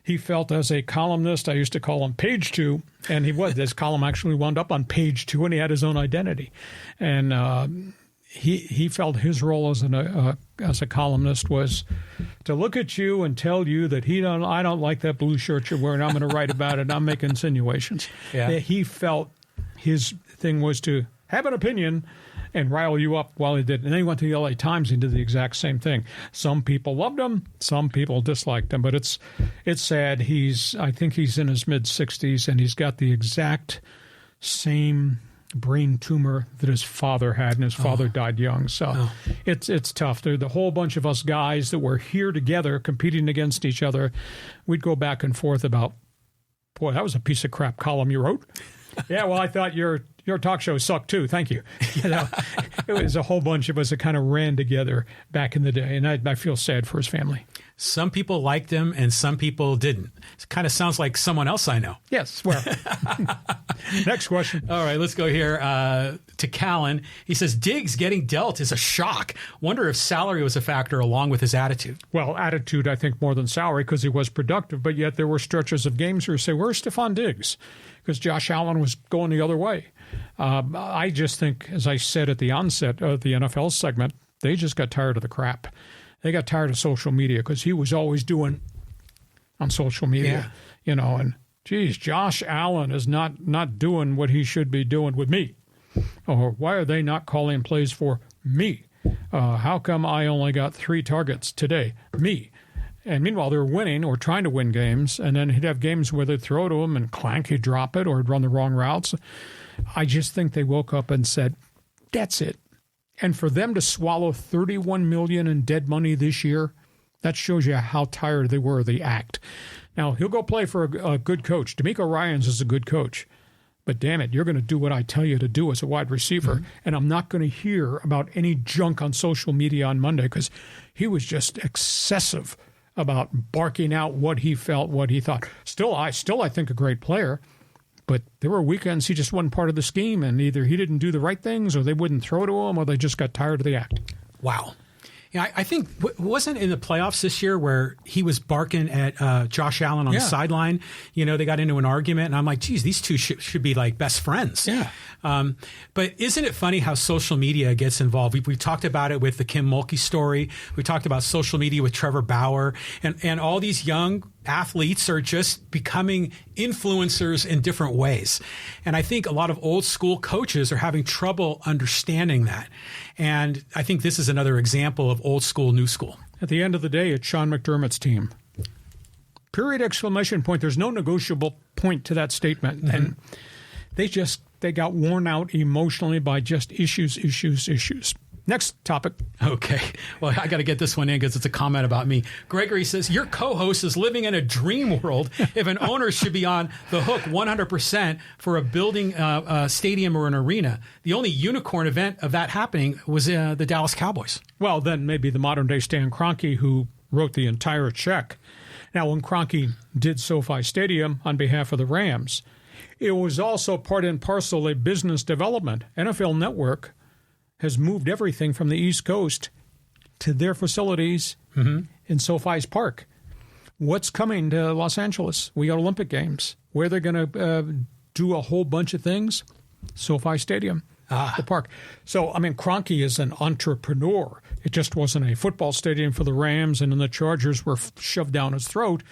he felt as a columnist, I used to call him Page 2, and his column actually wound up on Page 2, and he had his own identity. And he felt his role as a columnist was to look at you and tell you that I don't like that blue shirt you're wearing. I'm going to write about it. I'm making insinuations. Yeah. He felt his thing was to have an opinion and rile you up while he did. And then he went to the LA Times and did the exact same thing. Some people loved him, some people disliked him, but it's sad. I think he's in his mid-60s, and he's got the exact same brain tumor that his father had, and his father died young. So it's tough. There's the whole bunch of us guys that were here together competing against each other. We'd go back and forth about, boy, that was a piece of crap column you wrote. Yeah, well, I thought your talk show sucked too. Thank you. It was a whole bunch of us that kind of ran together back in the day, and I feel sad for his family. Some people liked him, and some people didn't. It kind of sounds like someone else I know. Yes. Well, next question. All right, let's go here to Callan. He says, Diggs getting dealt is a shock. Wonder if salary was a factor along with his attitude. Well, attitude, I think, more than salary, because he was productive, but yet there were stretches of games where you say, where's Stephon Diggs? Because Josh Allen was going the other way. I just think, as I said at the onset of the NFL segment, they just got tired of the crap. They got tired of social media, because he was always doing on social media, and geez, Josh Allen is not doing what he should be doing with me. Or why are they not calling plays for me? How come I only got 3 targets today? Me. And meanwhile, they're winning or trying to win games, and then he'd have games where they'd throw to him and clank, he'd drop it, or he'd run the wrong routes. I just think they woke up and said, that's it. And for them to swallow $31 million in dead money this year, that shows you how tired they were of the act. Now, he'll go play for a good coach. DeMeco Ryans is a good coach. But damn it, you're going to do what I tell you to do as a wide receiver. Mm-hmm. And I'm not going to hear about any junk on social media on Monday, because he was just excessive about barking out what he felt, what he thought. Still, I think a great player. But there were weekends he just wasn't part of the scheme, and either he didn't do the right things, or they wouldn't throw to him, or they just got tired of the act. Wow. Yeah, I think wasn't in the playoffs this year where he was barking at Josh Allen on the sideline. They got into an argument, and I'm like, geez, these two should be like best friends. Yeah. But isn't it funny how social media gets involved? We've talked about it with the Kim Mulkey story. We talked about social media with Trevor Bauer, and all these young athletes are just becoming influencers in different ways. And I think a lot of old school coaches are having trouble understanding that. And I think this is another example of old school, new school. At the end of the day, it's Sean McDermott's team. Period, exclamation point. There's no negotiable point to that statement. Mm-hmm. And they got worn out emotionally by just issues. Next topic. Okay. Well, I got to get this one in because it's a comment about me. Gregory says, your co-host is living in a dream world if an owner should be on the hook 100% for a building, stadium or an arena. The only unicorn event of that happening was the Dallas Cowboys. Well, then maybe the modern-day Stan Kroenke, who wrote the entire check. Now, when Kroenke did SoFi Stadium on behalf of the Rams, it was also part and parcel a business development. NFL Network has moved everything from the East Coast to their facilities in SoFi's Park. What's coming to Los Angeles? We got Olympic Games. Where they're going to do a whole bunch of things? SoFi Stadium, the park. So, I mean, Kroenke is an entrepreneur. It just wasn't a football stadium for the Rams and then the Chargers were shoved down his throat.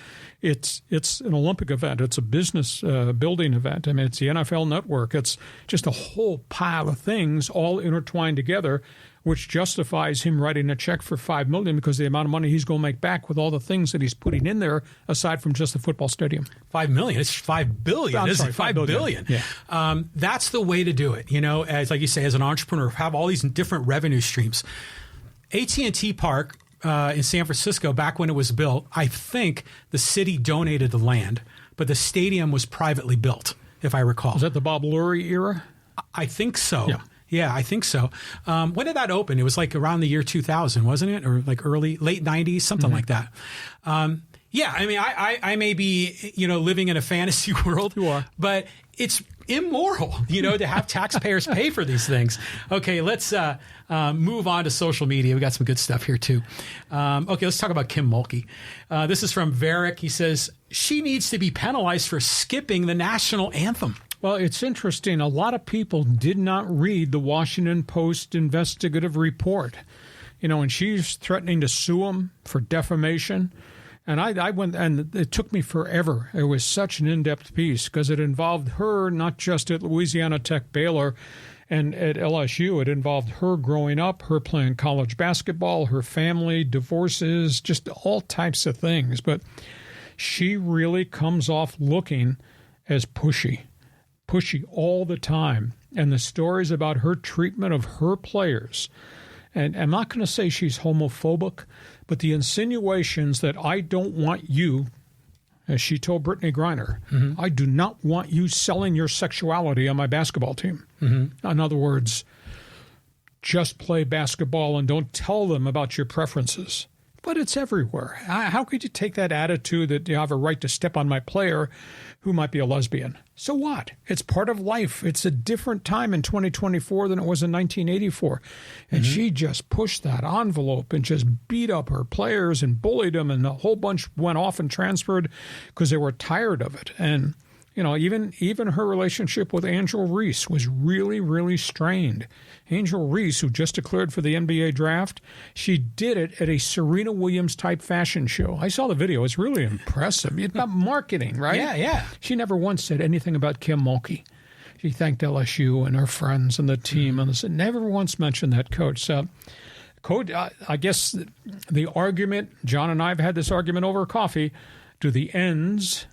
It's an Olympic event. It's a business building event. I mean, it's the NFL Network. It's just a whole pile of things all intertwined together, which justifies him writing a check for $5 million because the amount of money he's going to make back with all the things that he's putting in there aside from just the football stadium. $5 million. It's $5 billion. Isn't it? $5 billion. Yeah. That's the way to do it. You know, as like you say, as an entrepreneur, have all these different revenue streams. AT&T Park in San Francisco, back when it was built, I think the city donated the land, but the stadium was privately built, if I recall. Was that the Bob Lurie era? I think so. Yeah. Yeah, I think so. When did that open? It was like around the year 2000, wasn't it? Or like late 90s, something like that. Yeah, I mean, I may be, living in a fantasy world. You are. But it's immoral, to have taxpayers pay for these things. Okay, let's move on to social media. We got some good stuff here, too. Okay, let's talk about Kim Mulkey. This is from Varick. He says, she needs to be penalized for skipping the national anthem. Well, it's interesting. A lot of people did not read the Washington Post investigative report. And she's threatening to sue him for defamation. And I went, and it took me forever. It was such an in-depth piece because it involved her not just at Louisiana Tech, Baylor, and at LSU. It involved her growing up, her playing college basketball, her family, divorces, just all types of things. But she really comes off looking as pushy all the time. And the stories about her treatment of her players, and I'm not going to say she's homophobic, but the insinuations that I don't want you, as she told Brittany Griner, I do not want you selling your sexuality on my basketball team. In other words, just play basketball and don't tell them about your preferences. But it's everywhere. How could you take that attitude that you have a right to step on my player who might be a lesbian? So what? It's part of life. It's a different time in 2024 than it was in 1984. And she just pushed that envelope and just beat up her players and bullied them, and a whole bunch went off and transferred because they were tired of it. And even her relationship with Angel Reese was really, really strained. Angel Reese, who just declared for the NBA draft, she did it at a Serena Williams-type fashion show. I saw the video. It's really impressive. It's about marketing, right? Yeah. She never once said anything about Kim Mulkey. She thanked LSU and her friends and the team, and never once mentioned that coach. So, Coach, I guess the argument, John and I have had this argument over coffee, do the ends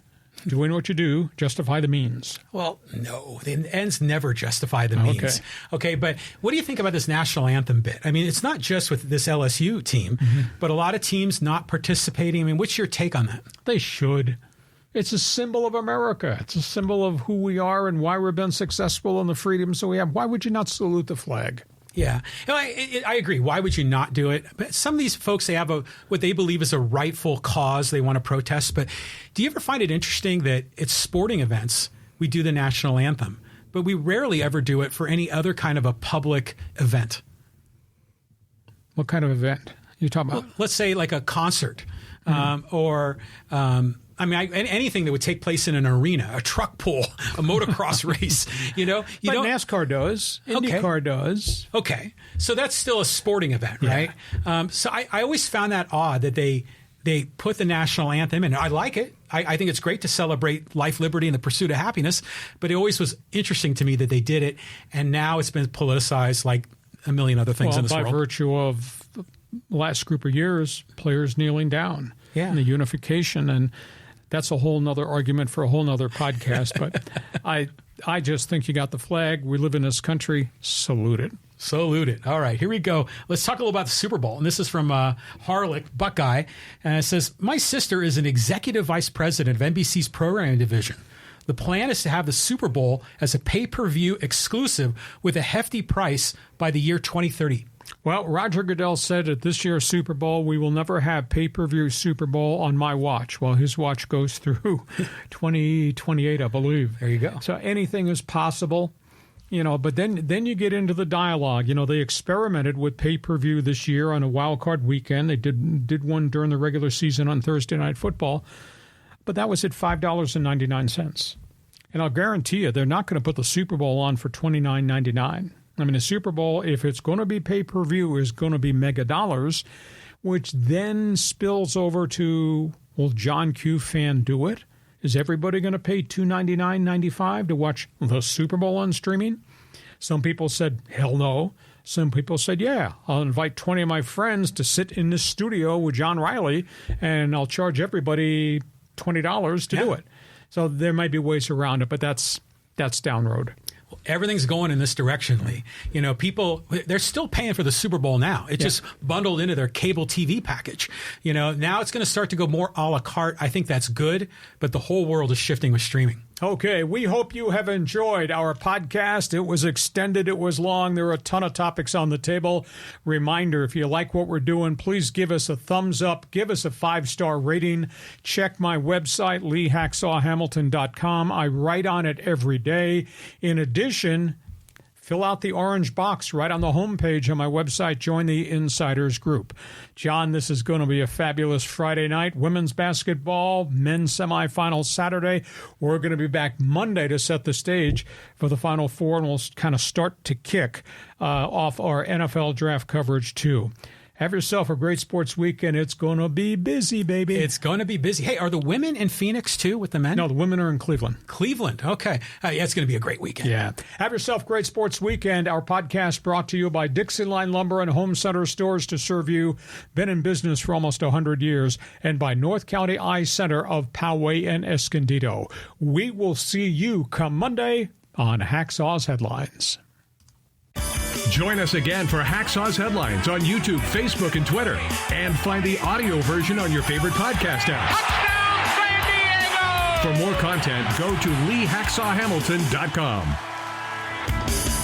doing what you do justify the means? Well, no. The ends never justify the means. Okay, but what do you think about this national anthem bit? I mean, it's not just with this LSU team, but a lot of teams not participating. I mean, what's your take on that? They should. It's a symbol of America. It's a symbol of who we are and why we've been successful and the freedoms that we have. Why would you not salute the flag? Yeah, I agree. Why would you not do it? But some of these folks, they have what they believe is a rightful cause they want to protest. But do you ever find it interesting that at sporting events, we do the national anthem, but we rarely ever do it for any other kind of a public event? What kind of event you talking about? Well, let's say like a concert or anything that would take place in an arena, a truck pull, a motocross race, But NASCAR does. IndyCar does. Okay. So that's still a sporting event, right? Yeah. So I always found that odd that they put the national anthem, and I like it. I think it's great to celebrate life, liberty, and the pursuit of happiness, but it always was interesting to me that they did it, and now it's been politicized like a million other things in this world. By virtue of the last group of years, players kneeling down, and the unification, and that's a whole nother argument for a whole nother podcast. But I just think you got the flag. We live in this country. Salute it. Saluted. All right, here we go. Let's talk a little about the Super Bowl. And this is from Harlick, Buckeye. And it says, my sister is an executive vice president of NBC's programming division. The plan is to have the Super Bowl as a pay-per-view exclusive with a hefty price by the year 2030. Well, Roger Goodell said at this year's Super Bowl, we will never have pay-per-view Super Bowl on my watch. Well, his watch goes through 2028, I believe. There you go. So anything is possible, but then you get into the dialogue. They experimented with pay-per-view this year on a wild card weekend. They did one during the regular season on Thursday Night Football, but that was at $5.99. And I'll guarantee you they're not going to put the Super Bowl on for $29.99. I mean, the Super Bowl, if it's going to be pay-per-view, is going to be mega dollars, which then spills over to, will John Q. fan do it? Is everybody going to pay $299.95 to watch the Super Bowl on streaming? Some people said, hell no. Some people said, yeah, I'll invite 20 of my friends to sit in this studio with John Riley, and I'll charge everybody $20 to do it. So there might be ways around it, but that's down road. Everything's going in this direction, Lee. People, they're still paying for the Super Bowl now. It's just bundled into their cable TV package. Now it's going to start to go more a la carte. I think that's good, but the whole world is shifting with streaming. Okay, we hope you have enjoyed our podcast. It was extended, it was long. There are a ton of topics on the table. Reminder, if you like what we're doing, please give us a thumbs up, give us a 5-star rating. Check my website, LeeHacksawHamilton.com. I write on it every day. In addition, fill out the orange box right on the homepage on my website. Join the Insiders Group. John, this is going to be a fabulous Friday night. Women's basketball, men's semifinals Saturday. We're going to be back Monday to set the stage for the Final Four, and we'll kind of start to kick off our NFL draft coverage, too. Have yourself a great sports weekend. It's going to be busy, baby. It's going to be busy. Hey, are the women in Phoenix, too, with the men? No, the women are in Cleveland. Cleveland. Okay. Yeah, it's going to be a great weekend. Yeah. Have yourself a great sports weekend. Our podcast brought to you by DIXIELINE Lumber and Home Center Stores to serve you. Been in business for almost 100 years. And by North County Eye Center of Poway and Escondido. We will see you come Monday on Hacksaw's Headlines. Join us again for Hacksaw's Headlines on YouTube, Facebook, and Twitter. And find the audio version on your favorite podcast app. Touchdown, San Diego! For more content, go to LeeHacksawHamilton.com.